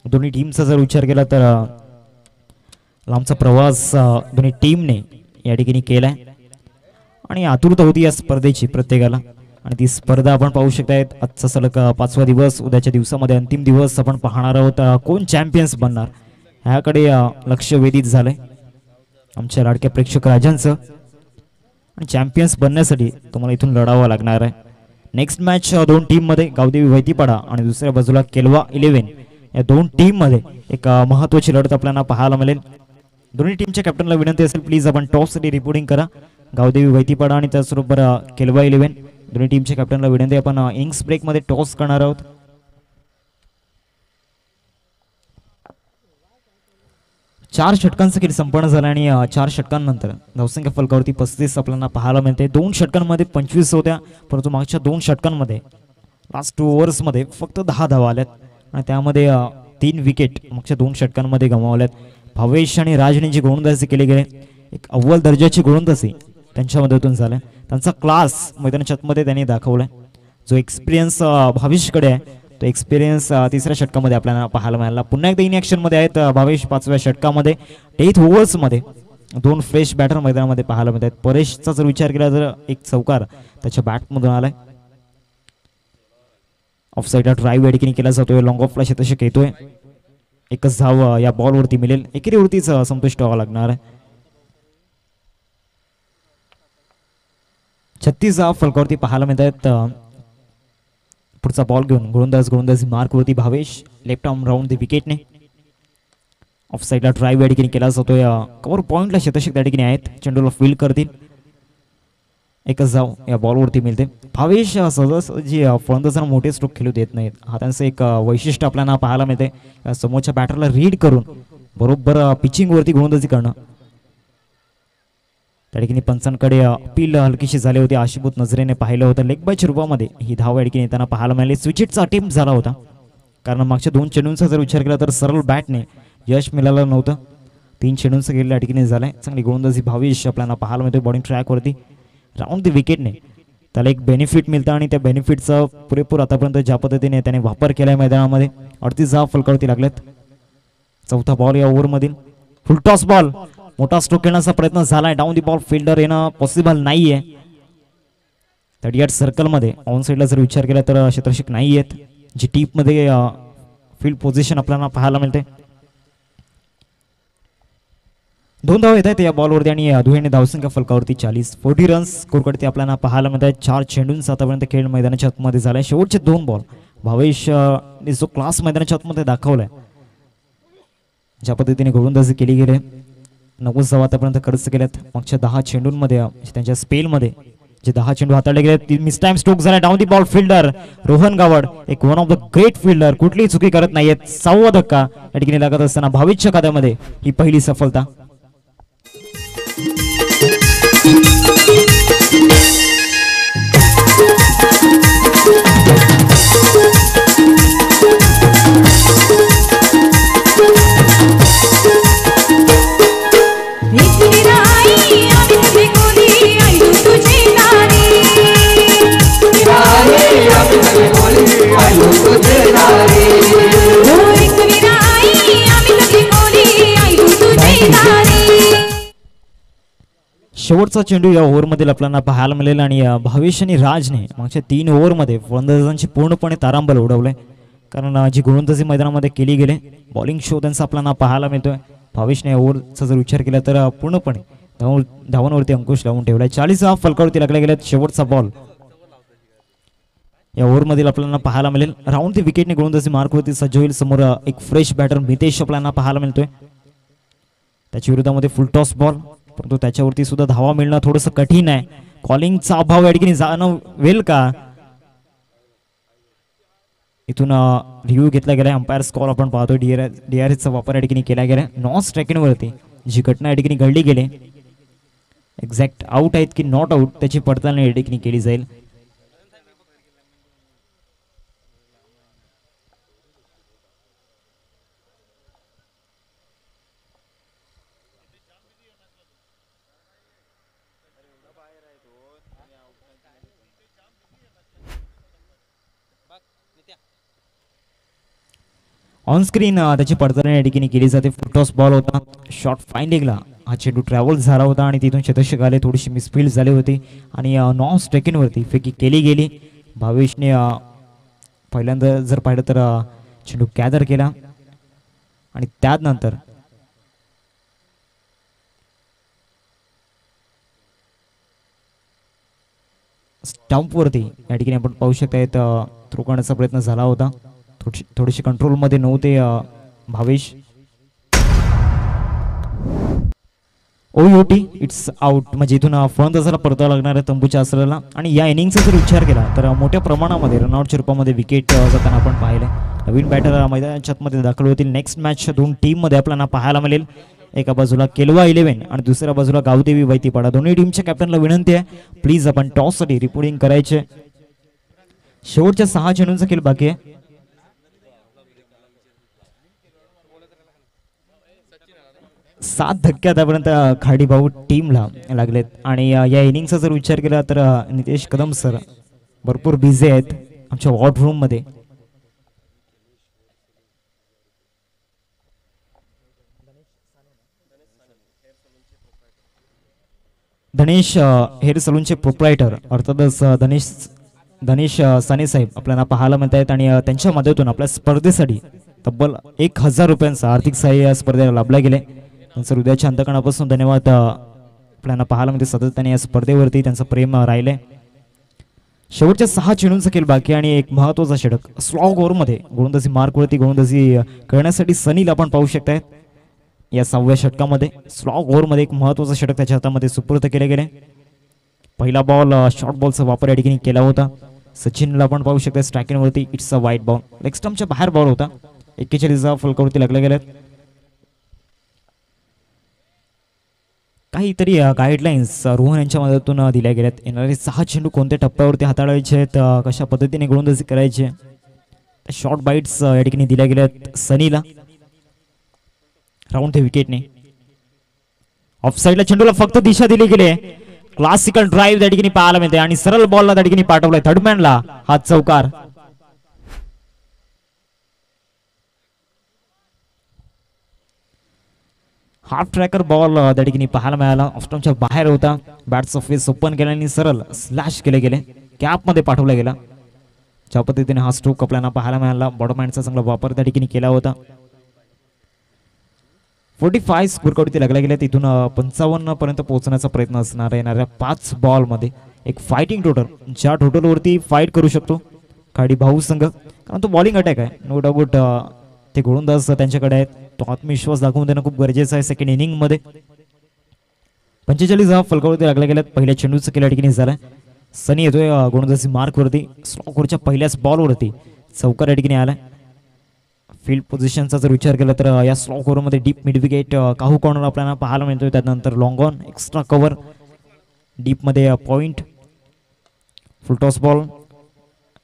दोन्ही टीमचा जर विचार केला तर लांबचा प्रवास दोन्ही टीमने या ठिकाणी केलाय आणि आतुरता होती या स्पर्धेची प्रत्येकाला. आणि ती स्पर्धा आपण पाहू शकतायत. आजचा सलग 5वा दिवस. उद्याच्या दिवसामध्ये अंतिम दिवस आपण पाहणार आहोत. कोण चॅम्पियन्स बनणार ह्याकडे लक्ष वेधित झालंय आमच्या लाडक्या प्रेक्षक राजांचं. आणि चॅम्पियन्स बनण्यासाठी तुम्हाला इथून लढावं लागणार आहे. नेक्स्ट मॅच 2 टीममध्ये गावदेवी वैतीपाडा आणि दुसऱ्या बाजूला केलवा 11 या 2 टीममध्ये एक महत्त्वाची लढत आपल्याला पाहायला मिळेल. दोन्ही टीमच्या कॅप्टनला विनंती असेल प्लीज आपण टॉससाठी रिपोर्टिंग करा. गावदेवी वैतीपाडा आणि त्याचबरोबर केलवा 11 दोन्ही टीमच्या कॅप्टनला विनंती. आपण इनिंग्स ब्रेकमध्ये टॉस करणार आहोत. चार षटकांचा खेळ संपन्न झाला आणि 4 षटकांनंतर धावसंख्या फलकावरती 35 आपल्याला पाहायला मिळते. 2 षटकांमध्ये 25 होत्या परंतु मागच्या 2 षटकांमध्ये लास्ट 2 ओव्हर्समध्ये फक्त 10 धावा आल्यात आणि त्यामध्ये 3 विकेट मागच्या 2 षटकांमध्ये गमावल्यात. भावेश आणि राजने जी गोलंदाजी केली गेली एक अव्वल दर्जाची गोलंदाजी त्यांच्या मदतीतून झाल्या. त्यांचा क्लास मैदानाच्या आतमध्ये त्यांनी दाखवलाय. जो एक्सपिरियन्स भावेशकडे आहे तो एक्सपिरियन्स 3ऱ्या षटकामध्ये आपल्याला पाहायला मिळाला. पुन्हा एकदा इन ॲक्शनमध्ये आहेत भावेश. 5व्या षटकामध्ये 8 ओव्हर्समध्ये 2 फ्रेश बॅटर मैदानामध्ये पाहायला मिळत आहेत. परेशचा जर विचार केला तर एक चौकार त्याच्या बॅटमधून आलाय. ऑफ साईडला ड्राईव्ह या ठिकाणी केला जातोय. लॉंग ऑफला शतक येतोय. एकच धाव या बॉलवरती मिळेल. एकेरीवरतीच संतुष्ट व्हावं लागणार आहे. 36 धाव फलकावरती पाहायला मिळत आहेत. पुढचा बॉल घेऊन गोलंदाजी मार्कवरती Bhavesh. Left arm round the विकेटने ऑफ साईडला ड्राईव्ह या ठिकाणी केला जातोय. कव्हर पॉइंटला शतक त्या ठिकाणी आहेत. चेंडूला फील्ड करतील. एकच धाव या बॉलवरती मिळते. भावेश सहजासहजी फलंदाजांना मोठे स्ट्रोक खेळू देत नाहीत. हा त्यांचं एक वैशिष्ट्य आपल्याला पाहायला मिळते. समोरच्या बॅटरला रीड करून बरोबर पिचिंग वरती गोलंदाजी करणं. त्या ठिकाणी पंचांकडे अपील हलकीशी झाले होते. आशिभूत नजरेने पाहिलं होतं. लेग बायच्या रूपामध्ये ही धाव या ठिकाणी येताना पाहायला मिळाली. स्विचिटचा अटेम्प्ट झाला होता, कारण मागच्या 2 चेंडूंचा जर विचार केला तर सरळ बॅटने यश मिळालं नव्हतं. 3 चेंडूंचं गेलेलं या ठिकाणी झालंय. चांगली गोलंदाजी भावेश आपल्याला पाहायला मिळते बॉलिंग ट्रॅकवरती. राऊंड द विकेटने त्याला एक बेनिफिट मिळतं आणि त्या बेनिफिटचा पुरेपूर आतापर्यंत ज्या पद्धतीने त्याने वापर केलाय मैदानामध्ये 38 धावा फलकावरती लागलेत. चौथा बॉल या ओव्हरमधील फुल टॉस बॉल. मोठा स्ट्रोक घेण्याचा प्रयत्न झालाय. डाऊन दी बॉल फिल्डर येणं पॉसिबल नाहीये. 38 सर्कलमध्ये ऑन साईडला जर विचार केला तर क्षेत्ररक्षक नाही आहेत. जी टीपमध्ये फील्ड पोझिशन आपल्याला पाहायला मिळते. 2 धावा येत आहेत या बॉलवरती आणि दुहेरीने धावसंख्या फलकावरती 40 रन्स स्कोर करते आपल्याला पाहायला मिळत आहेत. 4 चेंडूंचा आतापर्यंत खेळ मैदानाच्या आतमध्ये झालाय. शेवटचे 2 बॉल भावेश जो क्लास मैदानाच्या आतमध्ये दाखवलाय, ज्या पद्धतीने गोलंदाजी केली गेली, 90 धावा आतापर्यंत खर्च केल्यात. मागच्या 10 चेंडूंमध्ये त्यांच्या स्पेलमध्ये जे 10 चेंडू हाताळले गेले, मिस टाइम स्ट्रोक झाला. Down the ball fielder Rohan Gawad एक one of the great fielder, कुठलीही चुकी करत नाहीयेत. 6वा धक्का या ठिकाणी लागत असताना भावेशच्या खात्यामध्ये ही पहिली सफलता. शेवटचा चेंडू या ओव्हरमध्ये आपल्याला पाहायला मिळेल आणि भावेश आणि राजने मागच्या 3 ओव्हरमध्ये फलंदाजांची पूर्णपणे तारांबळ उडवलंय, कारण जी गोलंदाजी मैदानामध्ये केली गेली बॉलिंग शो त्यांचा आपल्याला पाहायला मिळतोय. भावेशने ओव्हरचा जर विचार केला तर पूर्णपणे धावांवरती अंकुश लावून ठेवलाय. 40 धावा फलकावरती लागल्या गेल्यात. शेवटचा बॉल या ओव्हरमध्ये आपल्याला पाहायला मिळेल. राऊंड द विकेटने गोलंदाजी मार्कवरती सज्ज होईल. समोर एक फ्रेश बॅटर मितेश आपल्याला पाहायला मिळतोय. त्याच्या विरोधामध्ये फुल टॉस बॉल, परंतु त्याच्यावरती सुद्धा धावा मिळणं थोडंसं कठीण आहे. कॉलिंगचा अभाव या ठिकाणी जाणवेल का? इथून रिव्ह्यू घेतला गेलाय. अंपायर्स कॉल आपण पाहतोय. डीआरएसचा वापर या ठिकाणी केला गेलाय. नॉन स्ट्रायकिंगवरती जी घटना या ठिकाणी घडली गेली, एक्झॅक्ट आउट आहेत की नॉट आउट त्याची पडताळणी या ठिकाणी केली जाईल. ऑन स्क्रीन त्याची पडताळणी या ठिकाणी केली जाते. फुटटॉस बॉल होता. शॉर्ट फाईन लेगला हा चेंडू ट्रॅव्हल झाला होता आणि तिथून क्षेत्ररक्षक आले. थोडीशी मिसफील्ड झाली होती आणि नॉन स्ट्रायकिंगवरती फेकी केली गेली. भावेशने पहिल्यांदा जर पाहिलं तर चेंडू गॅदर केला आणि त्यानंतर स्टंपवरती या ठिकाणी आपण पाहू शकता थ्रो करण्याचा प्रयत्न झाला होता. थोडीशी कंट्रोलमध्ये नव्हते भावेश. ओयूटी इट्स आउट, म्हणजे इथून फलंदाजाला परतावा लागणार आहे तंबूच्या आसराला. आणि या इनिंगचा जर विचार केला तर मोठ्या प्रमाणामध्ये रनआउटच्या रूपामध्ये विकेट जाताना आपण पाहिलं. नवीन बॅटर मैदानाच्या आतमध्ये दाखल होतील. नेक्स्ट मॅच 2 टीममध्ये आपल्याला पाहायला मिळेल. एका बाजूला केलवा 11 आणि दुसऱ्या बाजूला गावदेवी वैतीपाडा. दोन्ही टीमच्या कॅप्टनला विनंती आहे प्लीज आपण टॉससाठी रिपोर्टिंग करायचे. शेवटच्या 6 चेंडूंचा खेळ बाकी आहे. सात धक्के आतापर्यंत खाडी भाऊ टीमला लागलेत. आणि या इनिंगचा जर विचार केला तर नितेश कदम सर भरपूर बिझी आहेत आमच्या वॉर्ड रूम मध्ये. धनेश हेअर सलूनचे प्रोप्रायटर अर्थातच धनेश साने साहेब आपल्याला पाहायला मिळत आहेत आणि त्यांच्या माध्यमातून आपल्या स्पर्धेसाठी तब्बल 1000 रुपयांचा आर्थिक सहाय्य या स्पर्धेला लाभला गेले. त्यांचं हृदयाच्या अंतकणापासून धन्यवाद आपल्याला पाहायला मिळते. सातत्याने या स्पर्धेवरती त्यांचं प्रेम राहिले. शेवटच्या 6 चेंडूंचा खेळ बाकी आणि एक महत्वाचा षटक स्लॉग ओव्हरमध्ये गोलंदाजी मार्कवरती गोलंदाजी करण्यासाठी सनील आपण पाहू शकताय. या 6व्या षटकामध्ये स्लॉग ओव्हरमध्ये एक महत्वाचा षटक त्याच्या हातामध्ये सुपूर्द केले गेले. पहिला बॉल शॉर्ट बॉलचा वापर या ठिकाणी केला होता. सचिनला आपण पाहू शकता स्ट्रायकिंगवरती इट्स अ वाईट बॉल. लेग स्टंपच्या बाहेर बॉल होता. 41 फलकावरती लागले गेलेत. काहीतरी गाईडलाईन्स रोहन यांच्या मदतीतून दिल्या गेल्यात. येणारे 6 चेंडू कोणत्या टप्प्यावरती हाताळायचे आहेत, कशा पद्धतीने गोलंदाजी करायची, शॉर्ट बाईट्स या ठिकाणी दिल्या गेल्यात सनीला राऊंड द विकेटने. ऑफ साईडला चेंडूला फक्त दिशा दिली गेली. क्लासिकल ड्राईव्ह त्या ठिकाणी पाहायला मिळते आणि सरळ बॉलला त्या ठिकाणी पाठवलाय थर्डमॅनला हा चौकार. हाफ ट्रॅकर बॉल त्या ठिकाणी पाहायला मिळाला. ऑफस्टॉमच्या बाहेर होता. बॅटचा फेस ओपन केला आणि सरळ स्लॅश केले गेले, कॅप मध्ये पाठवला गेला. ज्या पद्धतीने हा स्ट्रोक आपल्याला पाहायला मिळाला, बॉटम हँडचा चांगला वापर त्या ठिकाणी केला होता. 45 स्कोरकडे लागला गेला. तिथून 55 पर्यंत पोहोचण्याचा प्रयत्न असणार आहे येणाऱ्या 5 बॉल मध्ये. एक फायटिंग टोटल, ज्या टोटलवरती फाईट करू शकतो खाडी भाऊ संघ, कारण तो बॉलिंग अटॅक आहे. नो डाऊट ते गोलंदाज त्यांच्याकडे आहेत. तो आत्मविश्वास दाखवून देणं खूप गरजेचं आहे सेकंड इनिंग मध्ये. 45 फलकावरती लागला गेल्यात. पहिल्या चेंडूचं केल्या ठिकाणी झालाय. सनी येतोय गोलंदाजी मार्क वरती. स्लॉकवरच्या पहिल्याच बॉलवरती चौकार या ठिकाणी आलाय. फील्ड पोझिशनचा जर विचार केला तर या स्लॉक ओव्हरमध्ये deep mid wicket cow corner आपल्याला पाहायला मिळतोय. त्यानंतर लॉंग ऑन, एक्स्ट्रा कव्हर, डीपमध्ये पॉइंट, फुलटॉस बॉल,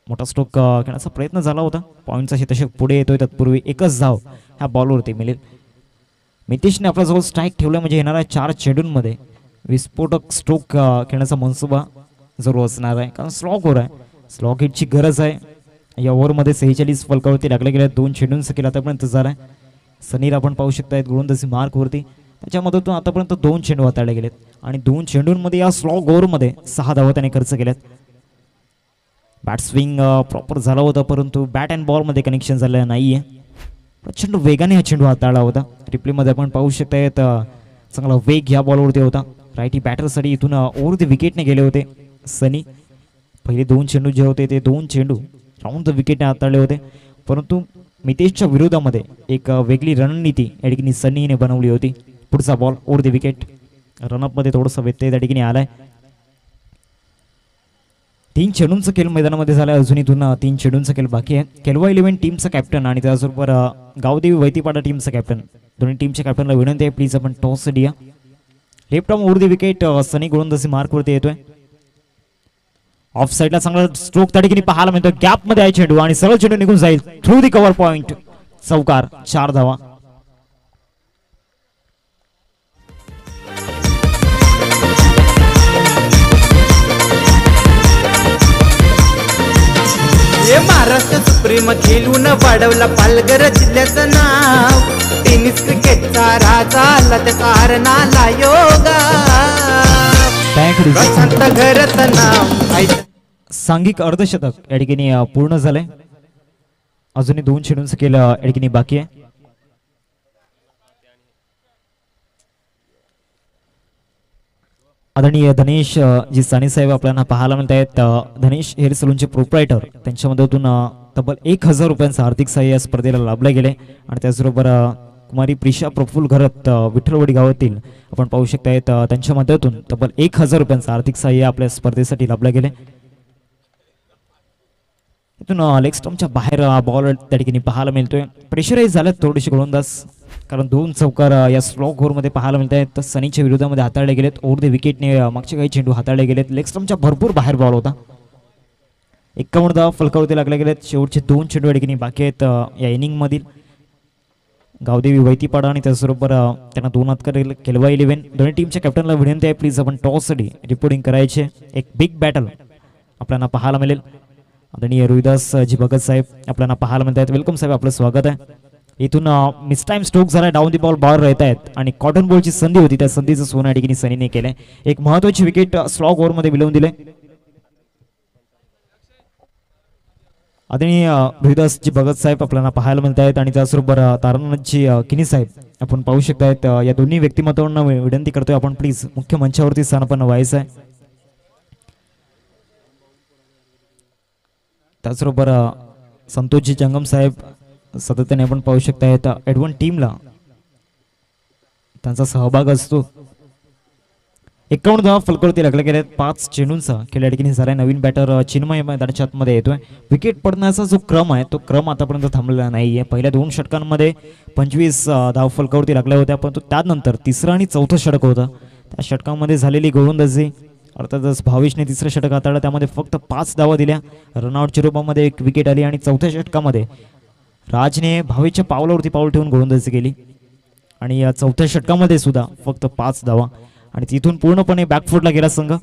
मोठा स्ट्रोक खेळण्याचा प्रयत्न झाला होता. पॉईंटचा शेतशक पुढे येतोय. तत्पूर्वी एकच धाव ह्या बॉलवरती मिळेल. मितेशने आपल्याजवळ स्ट्राईक ठेवला म्हणजे येणाऱ्या 4 चेंडूंमध्ये विस्फोटक स्ट्रोक खेळण्याचा मनसुबा जरूर असणार आहे, कारण स्लॉक ओव्हर आहे. स्लॉक हिटची गरज आहे. या ओव्हरमध्ये 46 फलकावरती लागले गेले. 2 चेंडूंचा केला आतापर्यंत झालाय. सनीर आपण पाहू शकतायत गोलंदाजी मार्कवरती. त्याच्यामधून आतापर्यंत 2 चेंडू हाताळले गेलेत आणि 2 चेंडूंमध्ये या स्लॉक ओव्हरमध्ये 6 धावा त्याने खर्च केल्यात. बॅट स्विंग प्रॉपर झाला होता, परंतु बॅट अँड बॉलमध्ये कनेक्शन झालेलं नाहीये. प्रचंड वेगाने हा चेंडू हाताळला होता. रिप्लेमध्ये आपण पाहू शकतायत चांगला वेग ह्या बॉलवरती होता. राईटी बॅटरसाठी इथून ओव्हर द विकेटने गेले होते सनी. पहिले 2 चेंडू जे होते ते 2 चेंडू राऊंड द विकेटने हाताळले होते, परंतु मितेशच्या विरोधामध्ये एक वेगळी रणनीती या ठिकाणी सनीने बनवली होती. पुढचा बॉल ओव्हर द विकेट. रनअपमध्ये थोडंसं व्यत्यय त्या ठिकाणी आलाय. 3 चेंडूंचा खेळ मैदानामध्ये झाला. अजून इथून 3 चेंडूंचा खेळ बाकी आहे. केलवा 11 टीमचा कॅप्टन आणि त्याचबरोबर गावदेवी वैतीपाडा टीमचा कॅप्टन, दोन्ही टीमच्या कॅप्टनला विनंती आहे प्लीज आपण टॉस द्या. Left arm over the wicket. Sunny गोलंदाजी मार्कवरती येतोय. ऑफ साईडला चांगला स्ट्रोक त्या ठिकाणी पाहायला मिळतो. गॅप मध्ये आहे चेंडू आणि सरळ चेंडू निघून जाईल थ्रू दी कव्हर पॉइंट. चौकार, 4 धावा. महाराष्ट्र सुप्रीम खेळून वाढवला पालघर जिल्ह्याचं नाव. टेनिस क्रिकेटचा राजा आला त्याचा हरणाला योगा. सांघिक अर्धशतक या ठिकाणी पूर्ण झालंय. अजूनही 2 चेंडूंचं केलं या ठिकाणी बाकी आहे. आदरणीय धनेश जी साने साहेब आपल्याला पाहायला मिळत आहेत. धनेश हेअर सलूनचे प्रोप्रायटर, त्यांच्या मदतीतून तब्बल 1000 रुपयांचं आर्थिक सहाय्य या स्पर्धेला लाभले गेले. आणि त्याचबरोबर कुमारी प्रिशा प्रफुल्ल घरत विठ्ठलवाडी गावातील आपण पाहू शकतायत त्यांच्या मदतीतून तब्बल 1000 रुपयांचं आर्थिक सहाय्य आपल्या स्पर्धेसाठी लाभले गेले. इथून लेग स्टंपच्या बाहेर बॉल त्या ठिकाणी पाहायला मिळतोय. प्रेशराईज झाल्यात थोडेसे गोलंदाज, कारण 2 चौकार या स्लॉक ओव्हरमध्ये पाहायला मिळत आहेत. तर सनीच्या विरोधामध्ये हाताळले गेलेत. ओव्हर द विकेटने मागचे काही चेंडू हाताळले गेलेत. लेग स्टंपच्या भरपूर बाहेर बॉल होता. 51 धावा फलकावरती लागले गेलेत. शेवटचे 2 चेंडू या ठिकाणी बाकी आहेत या इनिंग मधील. गावदेवी वैतीपाडा आणि त्याचबरोबर त्यांना 2 हात करेल केलवा 11. दोन्ही टीमच्या कॅप्टनला विनंती आहे प्लीज आपण टॉससाठी रिपोर्टिंग करायचे. एक बिग बॅटल आपल्याला पाहायला मिळेल. आदरणीय रोहिदास जी भगत साहेब आपल्याला पाहायला मिळत आहेत. वेलकम साहेब, आपलं स्वागत आहे. इथून मिस टाइम स्ट्रोक झाला. डाऊन दी बॉल बॉल राहत आहेत आणि कॉटन बॉलची संधी होती, त्या संधीचं सोनं या ठिकाणी सनीने केलंय. एक महत्वाची विकेट स्लॉक ओव्हरमध्ये मिळवून दिले. आदरणीय रोहिदास जी भगत साहेब आपल्याला पाहायला मिळत आहेत आणि त्याचबरोबर तारानाथजी किनी साहेब आपण पाहू शकतायत. या दोन्ही व्यक्तिमत्वांना विनंती करतोय आपण प्लीज मुख्य मंचावरती स्थानापन्न व्हायचं आहे. त्याचबरोबर संतोषजी जंगम साहेब सातत्याने आपण पाहू शकतायत. एडवन टीमला त्यांचा सहभाग असतो. 51 धावा फलकावरती लागले गेले. 5 चेंडूंचा खेळ या ठिकाणी झालाय. नवीन बॅटर चिन्मय मैदानाच्या आतमध्ये येतोय. विकेट पडण्याचा जो क्रम आहे तो क्रम आतापर्यंत थांबलेला नाहीये. पहिल्या 2 षटकांमध्ये 25 धाव फलकावरती लागल्या होत्या, परंतु त्यानंतर 3रं आणि 4थं षटक होतं त्या षटकामध्ये झालेली गोलंदाजी. अर्थातच भावेशने तिसरं षटक हाताळलं, त्यामध्ये फक्त 5 धावा दिल्या. रनआउटच्या रूपामध्ये 1 विकेट आली आणि चौथ्या षटकामध्ये राजने भावेशच्या पावलावरती पाऊल ठेवून गोलंदाजी केली आणि या चौथ्या षटकामध्ये सुद्धा फक्त 5 धावा आणि तिथून पूर्णपणे बॅकफुटला गेला संघ.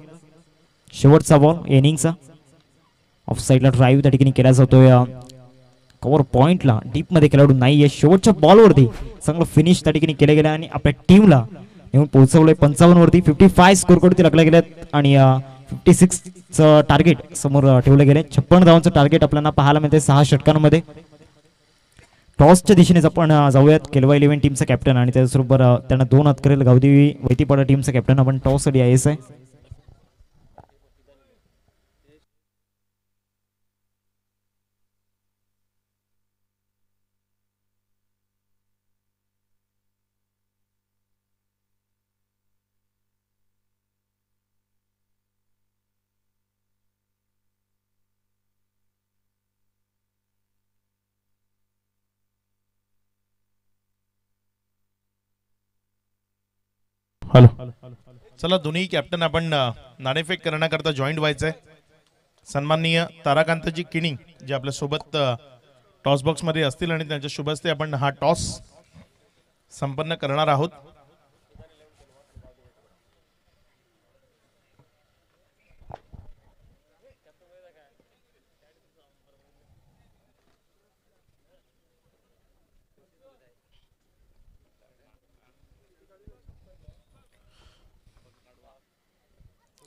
शेवटचा बॉल इनिंगचा ऑफ साईडला ड्राईव्ह त्या ठिकाणी केला जातोय. कव्हर पॉइंटला डीपमध्ये खेळाडू नाही आहे. शेवटच्या बॉलवरती चांगलं फिनिश त्या ठिकाणी केलं गेलं आणि आपल्या टीमला येऊन पोहोचवलंय 55 वरती. 55 स्कोर कडे लागले गेलेत आणि 56चं टार्गेट समोर ठेवलं गेले. 56 धावांचं टार्गेट आपल्याला पाहायला मिळते 6 षटकांमध्ये. टॉसच्या दिशेनेच आपण जाऊयात. केलवा 11 टीमचा कॅप्टन आणि त्याचबरोबर त्यांना 2 हात करेल गावदेवी वैतीपाडा टीमचा कॅप्टन. आपण टॉस साठी आहेस आहे. हॅलो, चला दोन्ही कॅप्टन आपण नाणेफेक करण्याकरता जॉईंट व्हायचंय. सन्माननीय ताराकांतजी किणी जे आपल्या सोबत टॉस बॉक्स मध्ये असतील आणि त्यांच्या शुभ हस्ते आपण हा टॉस संपन्न करणार आहोत.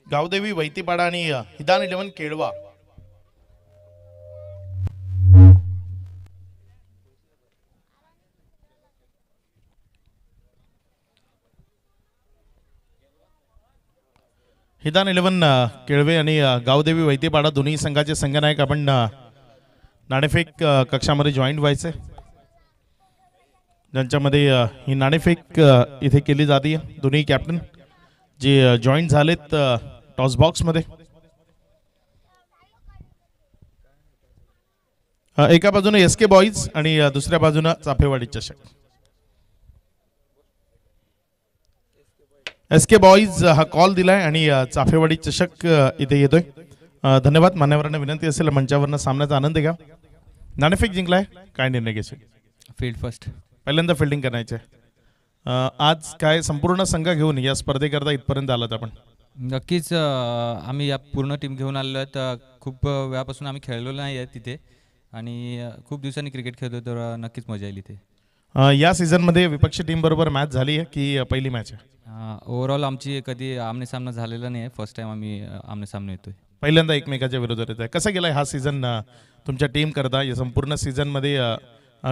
गावदेवी वैतीपाडा आणि हिदान 11 केळवा. हिदान 11 केळवे आणि गावदेवी वैतीपाडा दोन्ही संघाचे संघनायक आपण नाणेफेक कक्षामध्ये जॉईंट व्हायचे, ज्यांच्यामध्ये ही नाणेफेक इथे केली जाते. दोन्ही कॅप्टन जे जॉईंट झालेत टॉस बॉक्स मध्ये. एका बाजूने एसके बॉईज आणि दुसऱ्या बाजूने चाफेवाडी चषक. एसके बॉईज हा कॉल दिलाय आणि चाफेवाडी चषक इथे येतोय. धन्यवाद. मान्यवरांना विनंती असेल मंचावरनं सामन्याचा आनंद घ्या. नाणेफेक जिंकलाय, काय निर्णय घ्यायचे? फील्ड फर्स्ट, पहिल्यांदा फिल्डिंग करायचे. आज काय संपूर्ण संघ घेऊन या स्पर्धेकरता इथपर्यंत आलात आपण? नक्कीच आम्ही या पूर्ण टीम घेऊन आलो आहेत. खूप वेळापासून आम्ही खेळलो नाही आहे तिथे आणि खूप दिवसांनी क्रिकेट खेळतो, तर नक्कीच मजा येईल इथे. या सीझनमध्ये विपक्षी टीम बरोबर मॅच झाली आहे की पहिली मॅच आहे? ओव्हरऑल आमची कधी आमने सामना झालेला नाही आहे. फर्स्ट टाइम आम्ही आमने सामने येतोय. पहिल्यांदा एकमेकाच्या विरोधात येत आहे. कसा गेलाय हा सीझन तुमच्या टीम करता? या संपूर्ण सीझनमध्ये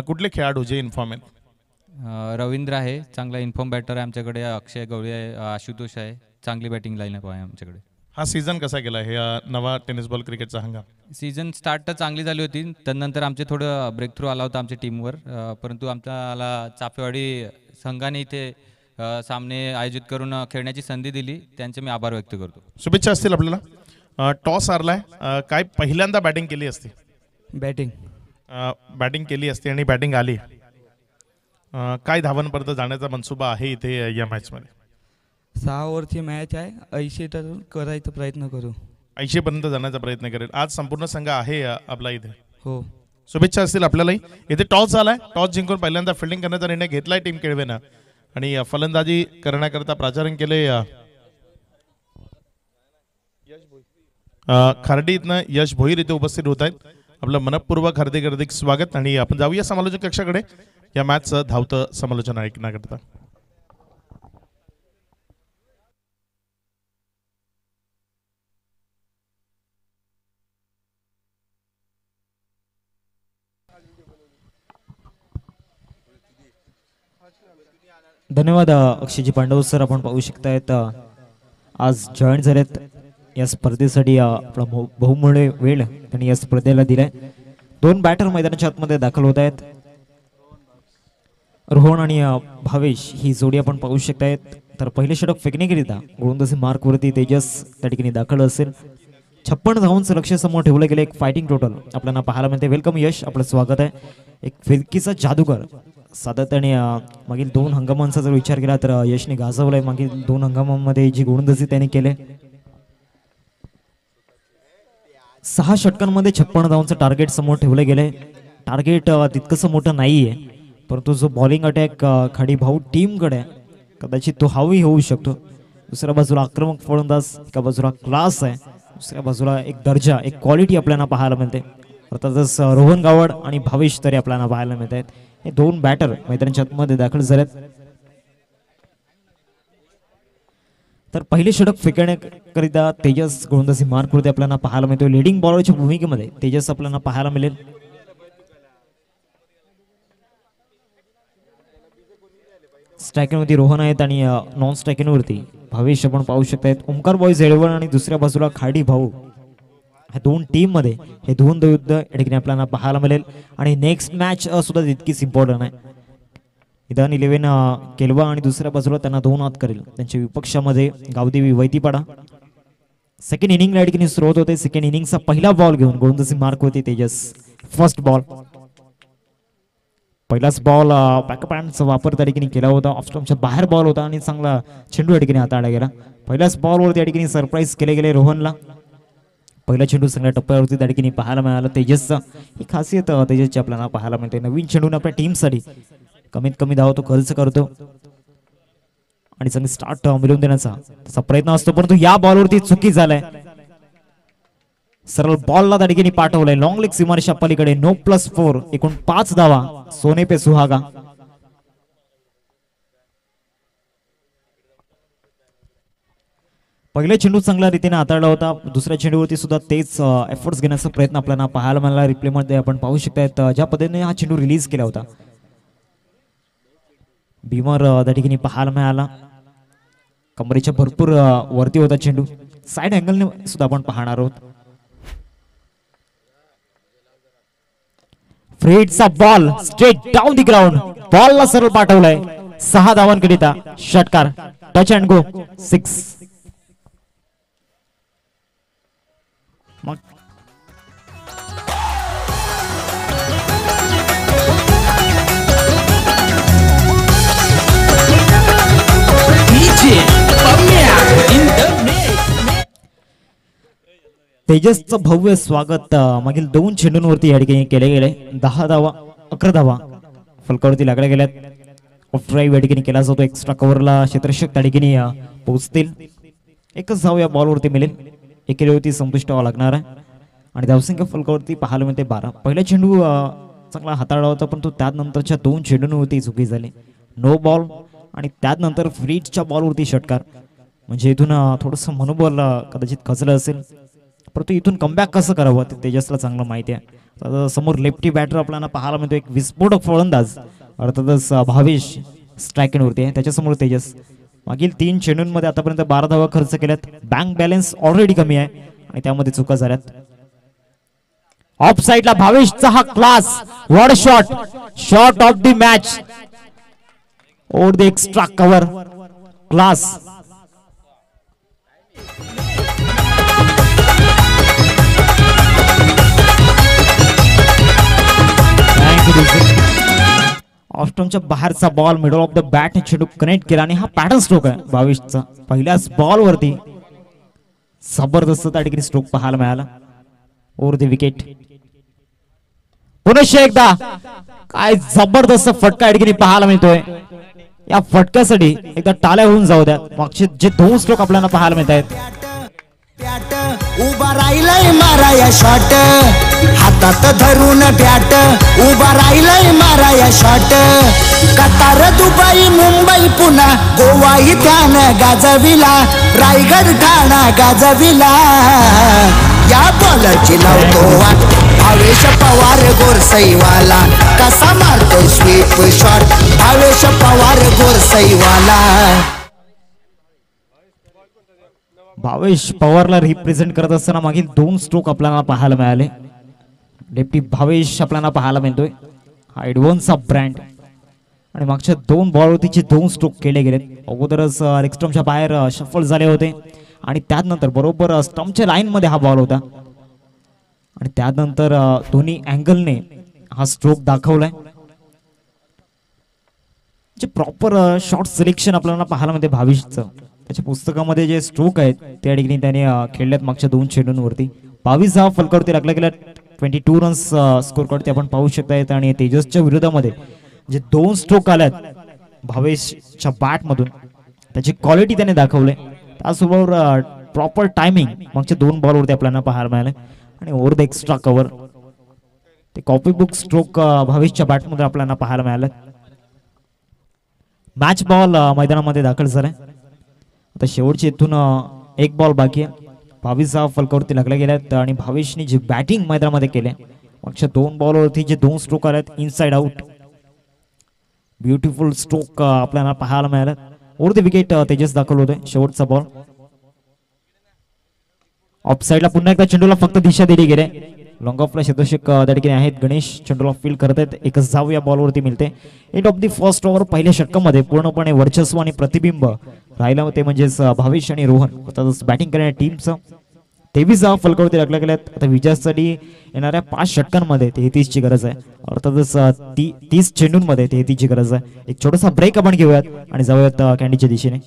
कुठले खेळाडू जे इन्फॉर्म आहेत? रवींद्र आहे, चांगला इन्फॉर्म बॅटर आहे आमच्याकडे. अक्षय गवळी आहे, आशुतोष आहे, चांगली बॅटिंग लाईनअप आहे आमच्याकडे. हा सीझन कसा गेला हे नवा टेनिस बॉल क्रिकेटचा हंगाम? सीझन स्टार्ट तर चांगली झाली होती, त्यानंतर आमचे थोडं ब्रेक थ्रू आला होता आमच्या टीमवर. परंतु आमच्याला चाफेवाडी संघाने इथे सामने आयोजित करून खेळण्याची संधी दिली, त्यांचे मी आभार व्यक्त करतो. शुभेच्छा असतील आपल्याला. टॉस हारलाय, काय पहिल्यांदा बॅटिंग केली असती? बॅटिंग केली असती आणि बॅटिंग आली. काय धावांपर्यंत जाण्याचा मनसुबा आहे इथे या मॅच मध्ये? 6 ओव्हरची मॅच आहे, 80 तर करायचा प्रयत्न करू. 80 पर्यंत जाण्याचा प्रयत्न करेल. आज संपूर्ण संघ आहे आपला इथे. हो, शुभेच्छा असतील आपल्यालाही. इथे टॉस झालाय, टॉस जिंकून पहिल्यांदा फिल्डिंग करण्याचा निर्णय घेतलाय टीम केळवेनं आणि फलंदाजी करण्याकरता प्राचारण केले खार्डी इथनं यश भोईर इथे उपस्थित होत आहेत. आपलं मनपूर्वक हार्दिक स्वागत. आणि आपण जाऊया समालोचक कक्षाकडे या मॅचचं धावतं समालोचन ऐकण्याकरता. धन्यवाद अक्षयजी पांडव सर. आपण पाहू शकतायत आज जॉईन झालेत या स्पर्धेसाठी. आपला बहुमूल्य वेळ त्यांनी या स्पर्धेला दिलाय. 2 बॅटर मैदानाच्या आतमध्ये दाखल होत आहेत. रोहन आणि भावेश ही जोडी आपण पाहू शकतायत. तर पहिले षटक फेकण्याकरिता गोलंदाजी मार्कवरती तेजस त्या ठिकाणी दाखल असेल. 56 धावांचं लक्ष्य समोर ठेवलं गेलं. एक फायटिंग टोटल आपल्याला पाहायला मिळते. वेलकम यश, आपलं स्वागत आहे. एक फिरकीचा जादूगर सातत्याने मागील 2 हंगामांचा जर विचार केला तर यशने गाजवलाय. मागील 2 हंगामांमध्ये जी गोलंदाजी त्याने केले, 6 षटकांमध्ये 56 धावांचं टार्गेट समोर ठेवलं गेलंय. टार्गेट तितकंसं मोठं नाहीये, परंतु जो बॉलिंग अटॅक खाडी भाऊ टीमकडे कदाचित तो हावी होऊ शकतो. दुसऱ्या बाजूला आक्रमक फलंदाज, एका बाजूला क्लास आहे, दुसऱ्या बाजूला एक दर्जा, एक क्वालिटी आपल्याला पाहायला मिळते. अर्थातच रोहन गावड आणि भावेश तरी आपल्याला पाहायला मिळत आहेत. हे 2 बॅटर मैदानाच्या आतमध्ये दाखल झालेत. तर पहिले षटक फेकण्याकरिता तेजस गोलंदाजी मार्कवरती आपल्याला पाहायला मिळतो. लिडिंग बॉलरच्या भूमिकेमध्ये तेजस आपल्याला पाहायला मिळेल. स्ट्रायकिंगवरती रोहन आहेत आणि नॉन स्ट्रायकिंगवरती भावेश आपण पाहू शकतायत. ओमकार बॉयज 11 आणि दुसऱ्या बाजूला खाडी भाऊ. ह्या 2 टीम मध्ये हे धुंद युद्ध या ठिकाणी आपल्याला पाहायला मिळेल. आणि नेक्स्ट मॅच सुद्धा तितकीच इम्पॉर्टंट आहे. इथं 11 केलवा आणि दुसऱ्या बाजूला त्यांना 2 हात करेल. त्यांच्या विपक्षामध्ये गावदेवी वैतीपाडा. सेकंड इनिंग या ठिकाणी सुरुवात होते. सेकंड इनिंगचा पहिला बॉल घेऊन गोलंदाजी मार्क होती तेजस. फर्स्ट बॉल, पहिलाच बॉल बॅकअप हँडचा वापर त्या ठिकाणी केला होता. ऑफ स्टंपच्या बाहेर बॉल होता आणि चांगला चेंडू या ठिकाणी हाताळला गेला. पहिल्याच बॉलवर त्या ठिकाणी सरप्राईज केले गेले रोहनला. पहिला चेंडू सगळ्या टप्प्यावरती त्या ठिकाणी पाहायला मिळाला तेजसचा. ही खासियत तेजसची आपल्याला पाहायला मिळते. नवीन चेंडून आपल्या टीमसाठी कमीत कमी धाव तो खर्च करतो आणि चांगली स्टार्ट मिळवून देण्याचा त्याचा प्रयत्न असतो. परंतु या बॉलवरती चुकी झालाय. सरळ बॉलला त्या ठिकाणी पाठवलंय लॉंग लेग सीमारेषा पलीकडे. 9+4 एकूण 5 धावा. सोने पे सुहागा. पहिला चेंडू चांगल्या रीतीने हाताळला होता. दुसऱ्या चेंडूवरती सुद्धा तेच एफर्ट्स घेण्याचा प्रयत्न आपल्याला पाहायला मिळाला. रिप्लेमध्ये आपण पाहू शकतायत ज्या पद्धतीने हा चेंडू रिलीज केला होता. भीमर त्या ठिकाणी पाहायला मिळाला. कमरेच्या भरपूर वरती होता चेंडू. साइड अँगलने सुद्धा आपण पाहणार आहोत. फ्रेडचा ball straight down the ground. बॉलला सरळ पाठवलाय. 6 धावांकरिता षटकार. Touch and go 6. तेजसचं भव्य स्वागत मागील 2 चेंडूंवरती या ठिकाणी केले गेले. 10 धावा 11 धावा फलकावरती लागल्या गेल्यात. ऑफ ड्राईव्ह या ठिकाणी केला जातो. एक्स्ट्रा कव्हरला क्षेत्ररक्षक त्या ठिकाणी पोहोचतील. एकच धाव या बॉलवरती मिळेल. एकेरीवरती संपुष्ट व्हावं लागणार आहे आणि धावसंख्या फलकावरती पाहायला मिळते 12. पहिला चेंडू चांगला हाताळला होता, परंतु त्यानंतरच्या 2 चेंडूंवरती चुकी झाली. नो बॉल आणि त्यानंतर फ्रीडच्या बॉलवरती षटकार. म्हणजे इथून थोडंसं मनोबल कदाचित खचलं असेल, परंतु इथून कमबॅक कसं करावं ते तेजसला चांगलं माहिती आहे. समोर लेफ्टी बॅटर आपल्याला पाहायला मिळतो. एक विस्फोटक फलंदाज अर्थातच भावेश स्ट्रायकिंगवरती आहे. त्याच्यासमोर तेजस. मागील 3 चेंडूंमध्ये आतापर्यंत 12 धावा खर्च केल्यात. बँक बॅलन्स ऑलरेडी कमी आहे आणि त्यामध्ये चुका झाल्यात. ऑफ साइडला भावेशचा हा class. What shot. Shot of the match over the extra cover. Class. ऑस्ट्रमच्या बाहेरचा ball middle of the bat चेंडू कनेक्ट केला आणि हा पॅटर्न स्ट्रोक आहे भावेशचा. पहिल्याच बॉल वरती जबरदस्त त्या ठिकाणी स्ट्रोक पाहायला मिळाला. Over the wicket. पुन्हा एकदा काय जबरदस्त फटका या ठिकाणी पाहायला मिळतोय. या फटक्यासाठी एकदा टाळ्या होऊन जाऊ द्या. मागचे जे 2 स्ट्रोक आपल्याला पाहायला मिळत आहेत. उभा राहिलाय माराया शॉट. हातात धरून बॅट उभा राहिलाय माराया शॉट. कतार दुबई मुंबई पुन्हा गोवा इथ्यानं गाजविला. रायगड ठाणा गाजविला. या बॉलरची लावतो वाट. भावेश पवार गोरसईवाला कसा मारतो स्वीप शॉट. भावेश पवार गोरसईवाला. भावेश पवारला रिप्रेझेंट करत असताना मागील 2 स्ट्रोक आपल्याला पाहायला मिळाले. लेफ्टी भावेश आपल्याला पाहायला मिळतोय. हा एडव्हान्सचा ब्रँड आणि मागच्या 2 बॉलवरतीचे 2 स्ट्रोक केले गेलेत. अगोदरच लेग स्टंपच्या बाहेर शफल झाले होते आणि त्यानंतर बरोबर स्टंपच्या लाईन मध्ये हा बॉल होता आणि त्यानंतर दोन्ही अँगलने हा स्ट्रोक दाखवलाय. जे प्रॉपर शॉट सिलेक्शन आपल्याला पाहायला मिळते भाविशचं. त्याच्या पुस्तकामध्ये जे स्ट्रोक आहेत त्या ठिकाणी त्याने खेळल्यात मागच्या 2 चेंडूंवरती. 22 धावा फलकावरती लागला गेला. 22 रन्स स्कोर करते आपण पाहू शकता. आणि तेजसच्या विरोधामध्ये जे 2 स्ट्रोक आल्यात भावेशच्या बॅटमधून त्याची क्वालिटी त्याने दाखवले. त्याचबरोबर प्रॉपर टायमिंग मागच्या 2 बॉलवरती आपल्याला पाहायला मिळाले. आणि ओव्हर द एक्स्ट्रा कव्हर ते कॉपी बुक स्ट्रोक भावेशच्या बॅटमध्ये आपल्याला पाहायला मिळाले. मॅच बॉल मैदानामध्ये दाखल झालाय. आता शेवटची इथून 1 बॉल बाकी आहे. 22 धावा फलकावरती लागल्या गेल्यात. आणि भावेशने जी बॅटिंग मैदानामध्ये केली मागच्या 2 बॉलवरती जे 2 स्ट्रोक आल्यात इनसाइड आउट ब्युटिफुल स्ट्रोक आपल्याला पाहायला मिळाला. ओव्हर द विकेट तेजस दाखवलं होतं. शेवटचा बॉल ऑफ साईडला पुन्हा एकदा चेंडूला फक्त दिशा दिली गेली. लॉंग ऑफला क्षेत्ररक्षक त्या ठिकाणी आहेत. गणेश चेंडूला फील्ड करत आहेत. 1 धाव या बॉलवरती मिळते. End of the first over पहिल्या षटकामध्ये पूर्णपणे वर्चस्व आणि प्रतिबिंब राहिलं होते म्हणजेच भावेश आणि रोहन अर्थातच बॅटिंग करणाऱ्या टीमचं. 23 धावा फलकावरती लागल्या गेल्यात. आता विजयासाठी येणाऱ्या 5 षटकांमध्ये 33 ची गरज आहे. अर्थातच 30 चेंडूंमध्ये 33 ची गरज आहे. एक छोटासा ब्रेक आपण घेऊयात आणि जाऊयात कॅन्डीच्या दिशेने.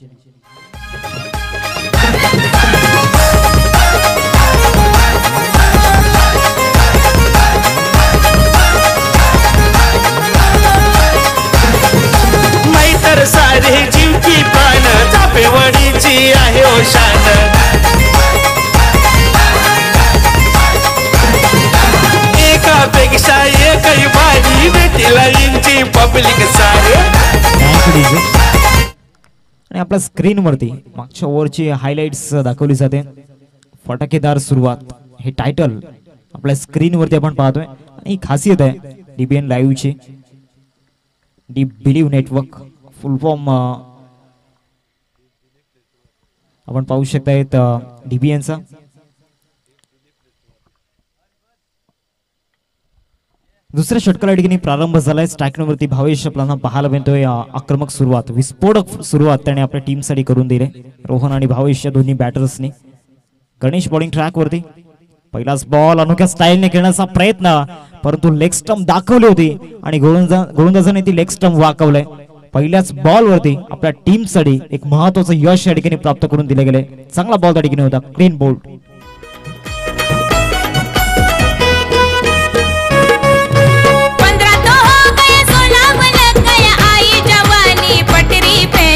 मैतर सारे जीवकी प्राण चापेवडीची आहे ओशान. एकापेक्षा एकही भारी भेटीला इंची पब्लिक सारे. आणि आपल्या स्क्रीनवरती मागच्या ओव्हरची हायलाइट्स दाखवली जाते. फटाकेदार सुरुवात हे टायटल आपल्या स्क्रीनवरती आपण पाहतोय. आणि ही खासियत आहे डीबीएन लाईव्हची. D believe network full form आपण पाहू शकतायत डीबीएनचा. दुसऱ्या षटकाला ठिकाणी प्रारंभ झालाय. स्ट्रायकरवरती भावेश आपल्याला पाहायला मिळतोय. आक्रमक सुरुवात विस्फोटक सुरुवात त्याने आपल्या टीमसाठी करून दिली. रोहन आणि भावेश या दोन्ही बॅटर्सनी. गणेश बॉलिंग ट्रॅकवरती. पहिलाच बॉल अनोख्या स्टाईलने खेळण्याचा प्रयत्न परंतु लेग स्टंप दाखवली होती आणि गोलंदाजाने ती लेग स्टंप वाकवलंय. पहिल्याच बॉलवरती आपल्या टीमसाठी एक महत्वाचं यश या ठिकाणी प्राप्त करून दिले गेले. चांगला बॉल त्या ठिकाणी होता. Clean bowled. 15 तो हो गए 16 लग गया आई जवानी पटरी पे.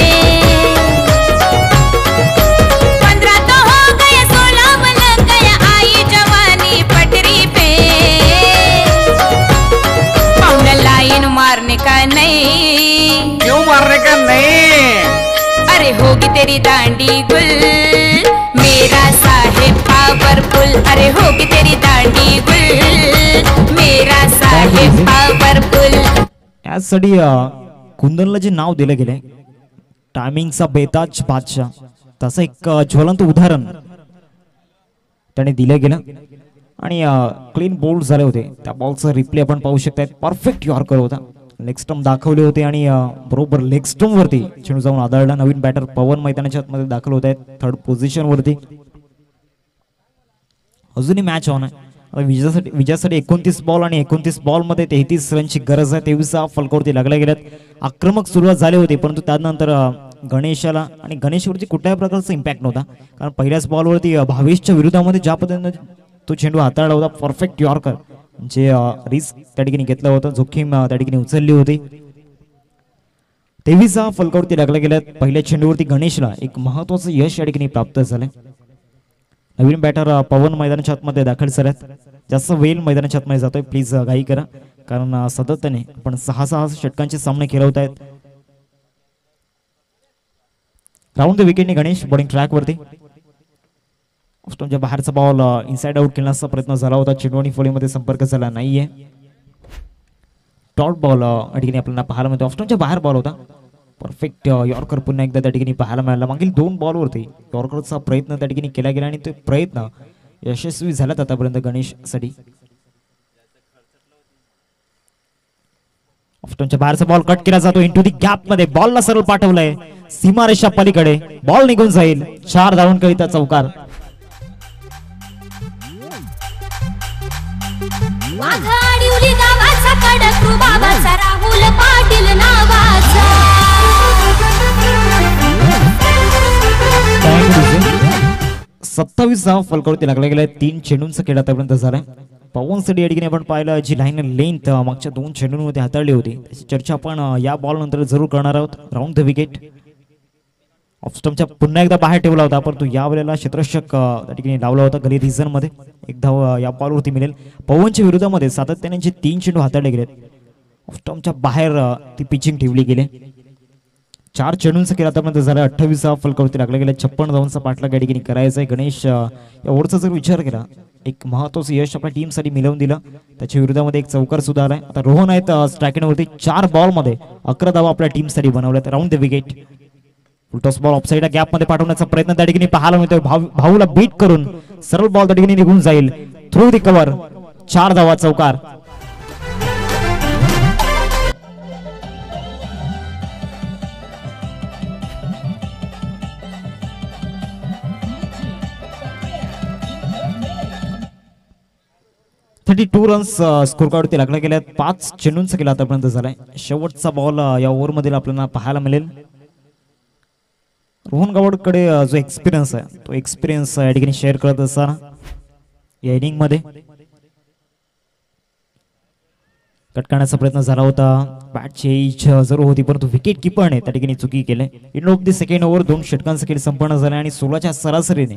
15 तो हो गए 16 लग गया आई जवानी पटरी पे. पाउंड लाइन मारने का नहीं. क्यों मारने का नहीं. अरे होगी तेरी दांडी गुल मेरा साहेब पावरफुल. अरे होगी तेरी दांडी गुल मेरा साहेब पावरफुल. यासाठी कुंदनला जे नाव दिलं गेले टायमिंगचा बेताज बादशाह तसं एक ज्वलंत उदाहरण त्याने दिलं गेलं. आणि क्लीन बोल्ड झाले होते. त्या बॉलचा रिप्ले आपण पाहू शकता. परफेक्ट यॉर्कर होता. लेग स्टंप दाखवले होते आणि बरोबर लेग स्टंप वरती चेंडू जाऊन आदळला. नवीन बॅटर पवन मैदानाच्या आतमध्ये दाखल होत आहेत 3rd पोझिशन वरती. अजूनही मॅच ऑन आहे. विजयासाठी 29 बॉल आणि 29 बॉल मध्ये 33 रनची गरज आहे. 23 फलकावरती लागल्या गेल्यात. आक्रमक सुरुवात झाली होती परंतु त्यानंतर गणेशाला आणि गणेशवरती कुठल्याही प्रकारचा इम्पॅक्ट नव्हता. कारण पहिल्याच बॉलवरती भावेशच्या विरोधामध्ये ज्या पद्धतीने तो चेंडू हाताळला होता परफेक्ट यॉर्कर जे रिस्क त्या ठिकाणी घेतलं होतं. जोखीम त्या ठिकाणी उचलली होती. 23 फलकावरती लागल्या गेल्यात. पहिल्या चेंडूवरती गणेशला एक महत्वाचं यश या ठिकाणी प्राप्त झालं. नवीन बॅटर पवन मैदानाच्या आतमध्ये दाखल झाल्यात. जास्त वेळ मैदानाच्या आतमध्ये जातोय. प्लीज घाई करा कारण सततने आपण 6 षटकांचे सामने खेळवत आहेत. राऊंड द विकेटने गणेश बॉलिंग ट्रॅकवरती. ऑफस्टॉनच्या बाहेरचा बॉल इनसाइड आउट खेळण्याचा प्रयत्न झाला होता. चेंडू आणि फळीमध्ये संपर्क झाला नाहीये. डॉट बॉल या ठिकाणी आपल्याला पाहायला मिळतो. ऑफस्टॉनच्या बाहेर बॉल होता. परफेक्ट यॉर्कर पुन्हा एकदा त्या ठिकाणी पाहायला मिळाला. मागील 2 बॉलवरती यॉर्करचा प्रयत्न त्या ठिकाणी केला गेला आणि तो प्रयत्न यशस्वी झालात आतापर्यंत गणेशसाठी. ऑफस्टॉनच्या बाहेरचा बॉल कट केला जातो. इनटू दी गॅप मध्ये बॉलला सरळ पाठवलंय सीमारेषा पलीकडे. बॉल निघून जाईल. 4 धावांकरिता चौकार. वाघाडी उली गावाचा कडक बाबाचा राहुल पाटील नावाचा. 27 धावा फलकावरती लागल्या गेल्या. 3 चेंडूंचा खेळ आतापर्यंत झालाय. पवनसाठी या ठिकाणी आपण पाहिलं जी लाईन लेंथ मागच्या 2 चेंडूंमध्ये हाताळली होती त्याची चर्चा आपण या बॉल नंतर जरूर करणार आहोत. राऊंड द विकेट ऑफस्टमच्या पुन्हा एकदा बाहेर ठेवला होता परंतु यावेळेला क्षेत्ररक्षक त्या ठिकाणी लावला होता गली रिझन मध्ये. एक धाव या बॉलवरती मिळेल. पवनच्या विरोधामध्ये सातत्याने जे 3 चेंडू हाताळले गेलेत ऑफस्टमच्या बाहेर ती पिचिंग ठेवली गेली. 4 चेंडूंचा खेळ आतापर्यंत झाला. 28 धावा फलकावरती लागला गेला. 56 धावांचा पाठलाग या ठिकाणी करायचा आहे. गणेश या ओव्हरचा जर विचार केला एक महत्वाचं यश आपल्या टीमसाठी मिळवून दिलं. त्याच्या विरोधामध्ये एक चौकार सुद्धा आलाय. आता रोहन आहेत स्ट्रायकिंगवरती. 4 बॉलमध्ये 11 धावा आपल्या टीमसाठी बनवल्यात. Round the wicket full toss ball offside gap मध्ये पाठवण्याचा प्रयत्न त्या ठिकाणी पाहायला मिळतोय. भाऊला बीट करून सरळ बॉल त्या ठिकाणी निघून जाईल. थ्रू दी कव्हर 4 धावा चौकार. (32 रन्स स्कोर कार्डवरती लागला गेल्या. 5 चेंडूंचा खेळ आतापर्यंत झालाय. शेवटचा बॉल या ओव्हर मध्ये आपल्याला पाहायला मिळेल. रोहन गावडकडे जो एक्सपिरियन्स आहे तो एक्सपिरियन्स या ठिकाणी शेअर करत असताना या इनिंग मध्ये कट करण्याचा प्रयत्न झाला होता. बॅटची एज जरूर होती परंतु विकेट किपरने त्या ठिकाणी चुकी केली. In of the second over 2 षटकांचा खेळ संपन्न झाला आणि 16च्या सरासरीने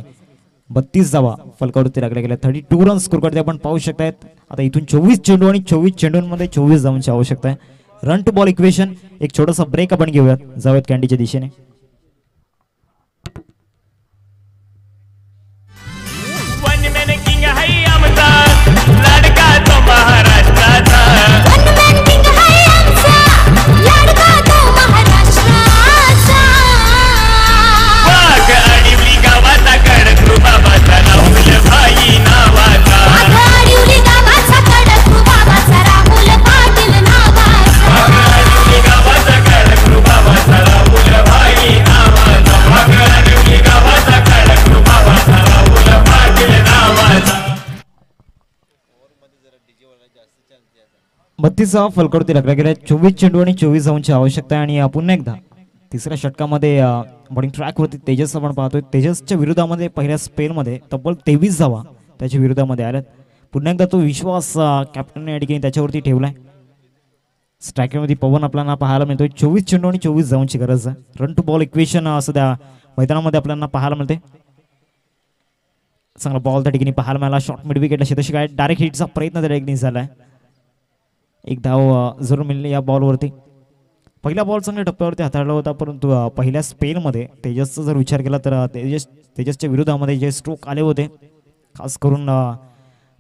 32 धावा फलकावरती लागल्या गेल्या. 32 रन स्कोर करते आपण पाहू शकतायत. आता इथून 24 चेंडू आणि 24 चेंडूंमध्ये 24 धावांची आवश्यकता आहे. Run to ball equation. एक छोटासा ब्रेक आपण घेऊयात जाऊयात कॅन्डीच्या दिशेने. फलकावरती लागला गेल्या. 24 चेंडू आणि 24 धावांची आवश्यकता आहे. आणि पुन्हा एकदा तिसऱ्या षटकामध्ये बॉलिंग ट्रॅक वरती तेजस आपण पाहतोय. तेजसच्या विरोधामध्ये पहिल्या स्पेलमध्ये तब्बल 23 धावा त्याच्या विरोधामध्ये आल्यात. पुन्हा एकदा तो विश्वास कॅप्टन या ठिकाणी त्याच्यावरती ठेवलाय. स्ट्रायकरमध्ये पवन आपल्याला पाहायला मिळतोय. 24 चेंडू आणि 24 धावांची गरज आहे. रन टू बॉल इक्वेशन सध्या मैदानामध्ये आपल्याला पाहायला मिळते. चांगला बॉल त्या ठिकाणी पाहायला मिळाला. शॉर्ट मिड विकेटला शेतशी काय डायरेक्ट हिटचा प्रयत्न त्या ठिकाणी झालाय. एक धाव जरूर मिळली या बॉलवरती. पहिला बॉल चांगल्या टप्प्यावरती हाताळला होता परंतु पहिल्या स्पेलमध्ये तेजसचा जर विचार केला तर तेजसच्या विरोधामध्ये जे स्ट्रोक आले होते खास करून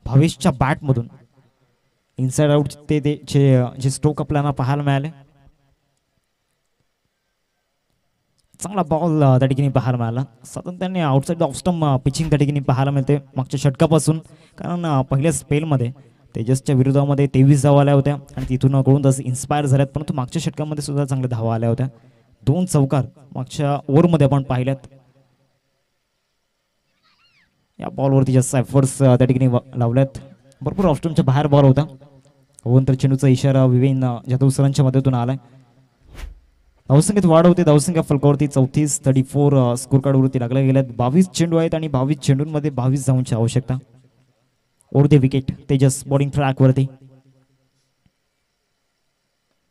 भावेशच्या बॅटमधून इनसाइड आउट जे स्ट्रोक आपल्याला पाहायला मिळाले. चांगला बॉल त्या ठिकाणी पाहायला मिळाला. सातत्याने आउटसाइड ऑफ स्टंप पिचिंग त्या ठिकाणी पाहायला मिळते मागच्या षटकापासून. कारण पहिल्या स्पेलमध्ये तेजसच्या विरोधामध्ये 23 धावा आल्या होत्या आणि तिथून गोलंदाज इन्स्पायर झाल्यात परंतु मागच्या षटकामध्ये सुद्धा चांगल्या धावा आल्या होत्या. 2 चौकार मागच्या ओव्हरमध्ये आपण पाहिल्यात. या बॉलवरती जास्त एफर्ट्स त्या ठिकाणी लावल्यात. भरपूर ऑप्शनच्या बाहेर बॉल होता. अवंतर चेंडूचा इशारा विवेन जाधव सरांच्या मदतीतून आलाय. धावसंख्येत वाढ होते. धावसंख्या फलकावरती 34 स्कोर कार्डवरती लागल्या गेल्यात. 22 चेंडू आहेत आणि 22 चेंडूंमध्ये 22 धावांची आवश्यकता. Over the wicket Tejas bowling track वरती.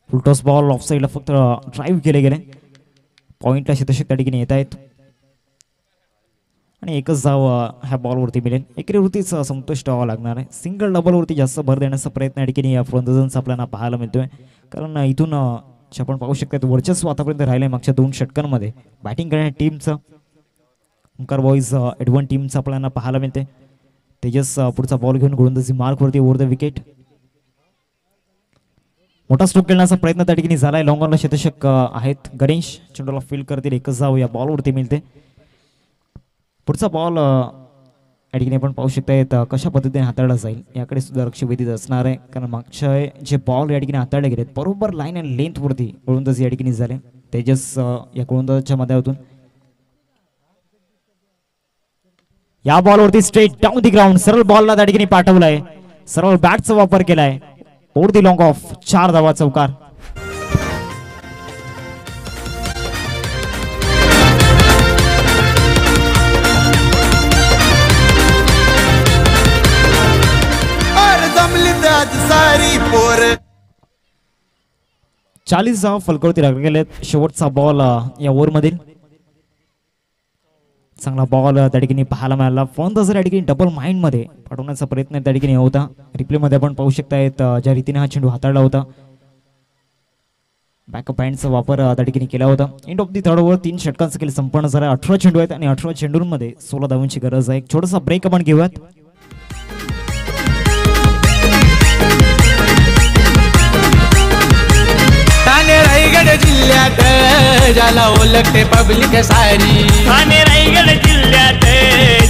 फुलटॉस बॉल ऑफ साईडला फक्त ड्राईव्ह केले गेले. पॉइंटला शेतशक त्या ठिकाणी येत आहेत आणि एकच धाव ह्या बॉलवरती मिळेल. एकरीवरतीच संतुष्ट व्हावं लागणार आहे. सिंगल डबलवरती जास्त भर देण्याचा प्रयत्न या ठिकाणी या फलंदाजांचा आपल्याला पाहायला मिळतोय. कारण इथून आपण पाहू शकतो वर्चस्व आतापर्यंत राहिलंय मागच्या 2 षटकांमध्ये. बॅटिंग करणाऱ्या टीमचं ओंकार बॉईज एडवन टीमचं आपल्याला पाहायला मिळते. तेजस पुढचा बॉल घेऊन गोलंदाजी मार्कवरती ओव्हर द विकेट. मोठा स्ट्रोक खेळण्याचा प्रयत्न त्या ठिकाणी झालाय. लॉंग ऑनला शतशक आहेत. गणेश चेंडूला फील्ड करतील. एकच धाव या बॉलवरती मिळते. पुढचा बॉल या ठिकाणी आपण पाहू शकता कशा पद्धतीने हाताळला जाईल याकडे सुद्धा लक्ष वेधित असणार आहे. कारण मागच्या जे बॉल या ठिकाणी हाताळले गेलेत बरोबर लाईन अँड लेंथ वरती गोलंदाजी या ठिकाणी झाले. तेजस या गोलंदाजाच्या माध्यमातून या बॉलवरती स्ट्रेट डाऊन दी ग्राउंड सरळ बॉलला त्या ठिकाणी पाठवलाय. सरळ बॅटचा वापर केलाय. ओव्हर दी लॉंग ऑफ 4 धावा चौकार. 40 धावा फलकावरती लागले गेलेत. शेवटचा बॉल या ओव्हरमधील चांगला बॉल त्या ठिकाणी पाहायला मिळाला. फलंदाज या ठिकाणी डबल माइंड मध्ये पाठवण्याचा प्रयत्न त्या ठिकाणी होता. रिप्ले मध्ये आपण पाहू शकतायत ज्या रीतीने हा चेंडू हाताळला होता. बॅकअप हँडचा वापर त्या ठिकाणी केला होता. End of the third over 3 षटकांचा खेळ संपन्न झाला. 18 चेंडू आहेत आणि 18 चेंडूंमध्ये 16 धावांची गरज आहे. एक छोटासा ब्रेक आपण घेऊयात. ठाणे रायगड जिल्ह्यात ज्याला ओळखते पब्लिक सारी. ठाणे रायगड जिल्ह्यात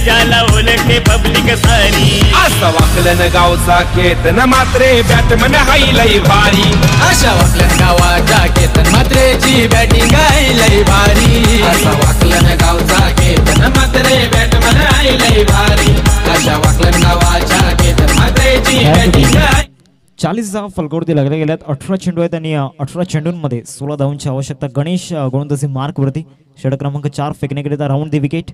ज्याला ओळखते पब्लिक सारी. असं वाकलन गावचा केतन मात्रे बॅटमन हाय लई भारी. अशा वाकलन गावाच्या केतन मात्रेची बॅटिंग आहे लई भारी. असा वाकलन गावचा केतन मात्रे बॅटमन हाय लई भारी. अशा वाकलन गावाच्या केतन मात्रेची बॅटिंग आहे. 40 धावा फलकावरती लागल्या गेल्यात. 18 चेंडू आहेत आणि 18 चेंडूंमध्ये 16 धावांची आवश्यकता. गणेश गोलंदाजी मार्कवरती. षटक क्रमांक 4 फेकण्याकरिता राऊंड दी विकेट.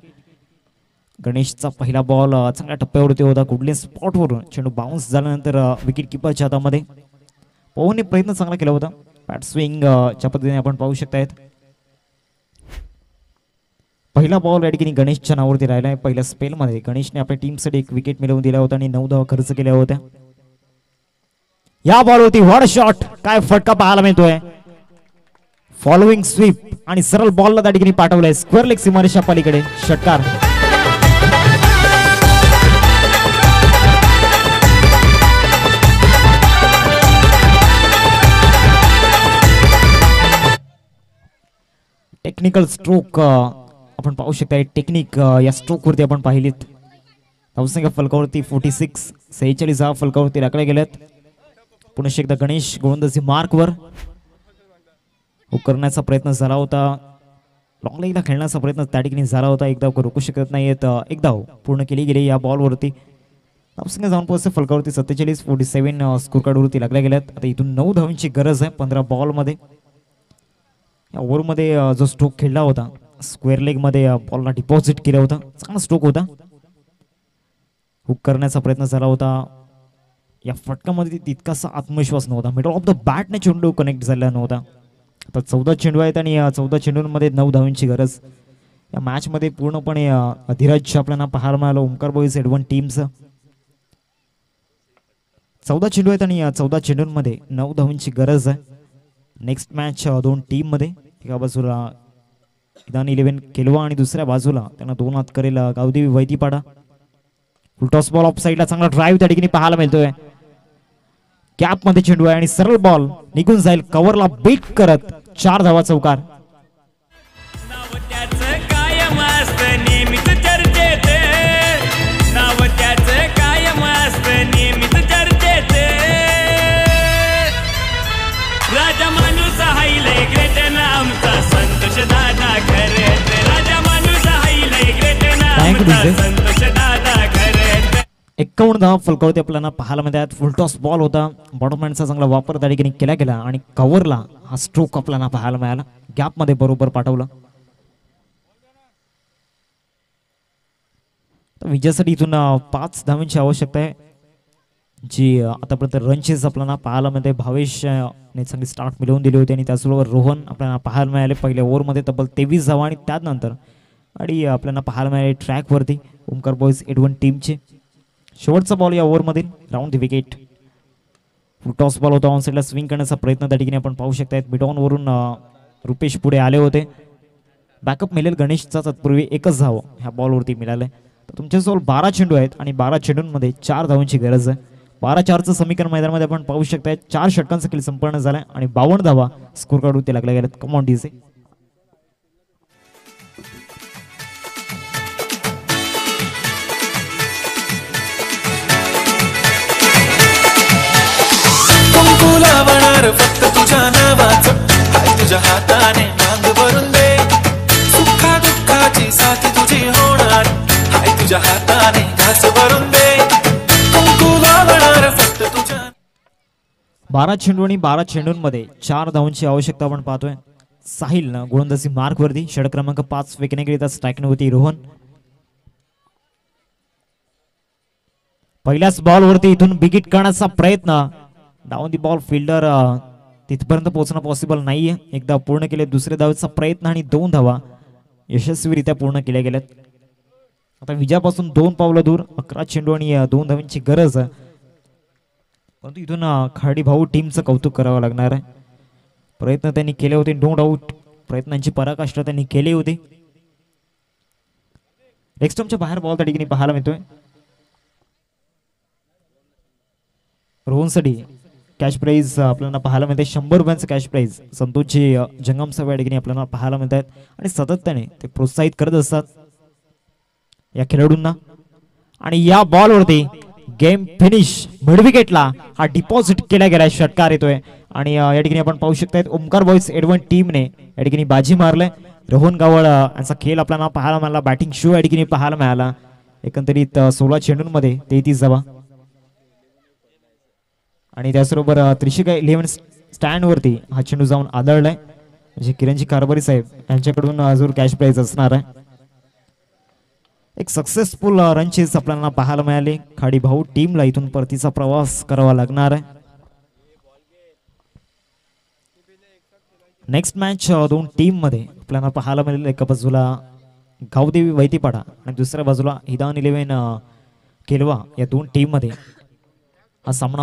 गणेशचा पहिला बॉल चांगल्या टप्प्यावरती होता. कुठल्या स्पॉटवरून चेंडू बाउन्स झाल्यानंतर विकेट किपरच्या हातामध्ये. पवनने प्रयत्न चांगला केला होता. बॅट स्विंग च्या पद्धतीने आपण पाहू शकतायत. पहिला बॉल या ठिकाणी गणेशच्या नावावरती राहिला आहे. पहिल्या स्पेलमध्ये गणेशने आपल्या टीमसाठी एक विकेट मिळवून दिला होता आणि 9 धावा खर्च केल्या होत्या. या बॉलवरती व्हॉट शॉट, काय फटका पाहायला मिळतोय. फॉलोइंग स्वीप आणि सरळ बॉलला त्या ठिकाणी पाठवलंय स्क्वेअर लेग सीमारेषा पलीकडे. षटकार. टेक्निकल स्ट्रोक आपण पाहू शकता. टेक्निक या स्ट्रोक वरती आपण पाहिलीत. धावसंख्या फलकावरती 46. 46 धावा फलकावरती राखल्या गेल्यात. पुन्हा एकदा गणेश गोलंदाजी मार्कवर. हुक करण्याचा प्रयत्न झाला होता. लॉंग लेगला खेळण्याचा प्रयत्न त्या ठिकाणी झाला होता. एक धाव रोखू शकत नाहीत. एक धाव पूर्ण केली गेली या बॉलवरती. धावसंख्या जाऊन पोहोचते फलकावरती 47. 47 स्कोर कार्डवरती लागल्या गेल्यात. आता इथून 9 धावांची गरज आहे 15 बॉलमध्ये. या ओव्हरमध्ये जो स्ट्रोक खेळला होता स्क्वेअर लेग मध्ये बॉलला डिपॉझिट केला होता. चांगला स्ट्रोक होता. हुक करण्याचा प्रयत्न झाला होता. या फटकामध्ये तितकासा आत्मविश्वास नव्हता. मिडल ऑफ द बॅटने चेंडू कनेक्ट झालेला नव्हता. आता 14 चेंडू आहेत आणि 14 चेंडूंमध्ये 9 धावांची गरज. या मॅचमध्ये पूर्णपणे धीरज आपल्याला पाहायला मिळालं ओमकार बॉईज एडवन टीमचं. 14 चेंडू आहेत आणि 14 चेंडूंमध्ये 9 धावांची गरज आहे. नेक्स्ट मॅच 2 टीम मध्ये. एका बाजूला इदान 11 केलवा आणि दुसऱ्या बाजूला त्यांना 2 हात करेल गावदेवी वैतीपाडा. फुलटॉस बॉल ऑफ साईडला चांगला ड्राईव्ह त्या ठिकाणी पाहायला मिळतोय. कॅप मध्ये चेंडू आहे आणि सरळ बॉल निघून जाईल कव्हरला बीट करत. 4 धावा चौकार. नाव त्याचं कायम असतं नेहमीच चर्चेत. नाव त्याचं कायम असतं नेहमीच चर्चेत. राजा माणूस हायलय ग्रेट नामचा संतोष दादा खरेत. राजा माणूस हायलय ग्रेट नामचा संतोष दादा खरेत. 51 धावा फलकावरती आपल्याला पाहायला मिळतात. फुलटॉस बॉल होता. बॉटम हँडचा चांगला वापर त्या ठिकाणी केला गेला आणि कव्हरला हा स्ट्रोक आपल्याला पाहायला मिळाला. गॅप मध्ये बरोबर पाठवलं. विजयासाठी इथून 5 धावांची आवश्यकता आहे. जी आतापर्यंत रनचेस आपल्याला पाहायला मिळते. भावेशने चांगली स्टार्ट मिळवून दिली होती आणि त्याचबरोबर रोहन आपल्याला पाहायला मिळाले. पहिल्या ओव्हरमध्ये तब्बल 23 धावा आणि त्यानंतर आणि आपल्याला पाहायला मिळाले ट्रॅकवरती ओमकार बॉईज एडवन टीमचे. शेवटचा बॉल या ओव्हरमधील round the wicket. Toss ball होता. ऑन साईडला स्विंग करण्याचा प्रयत्न त्या ठिकाणी आपण पाहू शकता. मिड ऑन वरून रुपेश पुढे आले होते. बॅकअप मिळेल गणेशचा तत्पूर्वी 1च धाव ह्या बॉलवरती मिळालंय. तर तुमच्याजवळ 12 चेंडू आहेत आणि 12 चेंडूंमध्ये 4 धावांची गरज आहे. 12-4चं समीकरण मैदानामध्ये आपण पाहू शकता. 4 षटकांचा खेळ संपन्न झालाय आणि 52 धावा स्कोर कार्डवरती लागल्या गेल्यात. Come on DJ. फक्त तुझ्या नावाचं हाय तुझ्या हाताने मांग भरून दे. सुखा दुःखाची साथ तुझी होणार हाय तुझ्या हाताने घास भरून दे. कुंकू लावणार फक्त तुझ्या. 12 चेंडू आणि 12 चेंडूंमध्ये 4 धावांची आवश्यकता आपण पाहतोय. साहिलनं गोलंदाजी मार्कवरती. षटक क्रमांक 5 फेकण्याकरिता स्ट्राईक होती रोहन. पहिल्याच बॉलवरती इथून बिगिट करण्याचा प्रयत्न. डाऊन दी बॉल फिल्डर तिथपर्यंत पोहोचणं पॉसिबल नाहीये. एकदा पूर्ण केले दुसऱ्या धावेचा प्रयत्न आणि 2 धावा यशस्वीरित्या पूर्ण केल्या गेल्यात. आता विजयापासून 2 पावलं दूर 11 चेंडू आणि 2 धावांची गरज आहे. परंतु इथून खाडी भाऊ टीमचं कौतुक करावं लागणार आहे. प्रयत्न त्यांनी केले होते, नो डाऊट प्रयत्नांची पराकाष्ठा त्यांनी केली होती. नेक्स्टमच्या बाहेर बॉल त्या ठिकाणी पाहायला मिळतोय. रोहनसाठी कॅश प्राईज आपल्याला पाहायला मिळते. 100 रुपयांचं कॅश प्राईज संतोषजी जंगम साहेब या ठिकाणी आपल्याला पाहायला मिळत आहेत आणि सातत्याने ते प्रोत्साहित करत असतात या खेळाडूंना. आणि या बॉलवरती गेम फिनिश मिड विकेटला हा डिपॉझिट केला गेला षटकार येतोय. आणि या ठिकाणी आपण पाहू शकतायत ओमकार बॉईज एडवन टीमने या ठिकाणी बाजी मारले. रोहन गावळ यांचा खेळ आपल्याला पाहायला मिळाला. बॅटिंग शो या ठिकाणी पाहायला मिळाला. एकंदरीत 16 चेंडूंमध्ये 33 धावा. आणि त्याचबरोबर त्रिशिका 11 स्टँड वरती हा चेंडू जाऊन आदळलाय. म्हणजे किरणजी कारभारी साहेब यांच्याकडून अजून कॅश प्राईज असणार आहे. एक सक्सेसफुल रन चेस आपल्याला पाहायला मिळाले. खाडी भाऊ टीमला इथून परतीचा प्रवास करावा लागणार आहे. नेक्स्ट मॅच 2 टीम मध्ये आपल्याला पाहायला मिळेल. एका बाजूला गावदेवी वैतीपाडा आणि दुसऱ्या बाजूला हिदान 11 केलवा या 2 टीम मध्ये हा सामना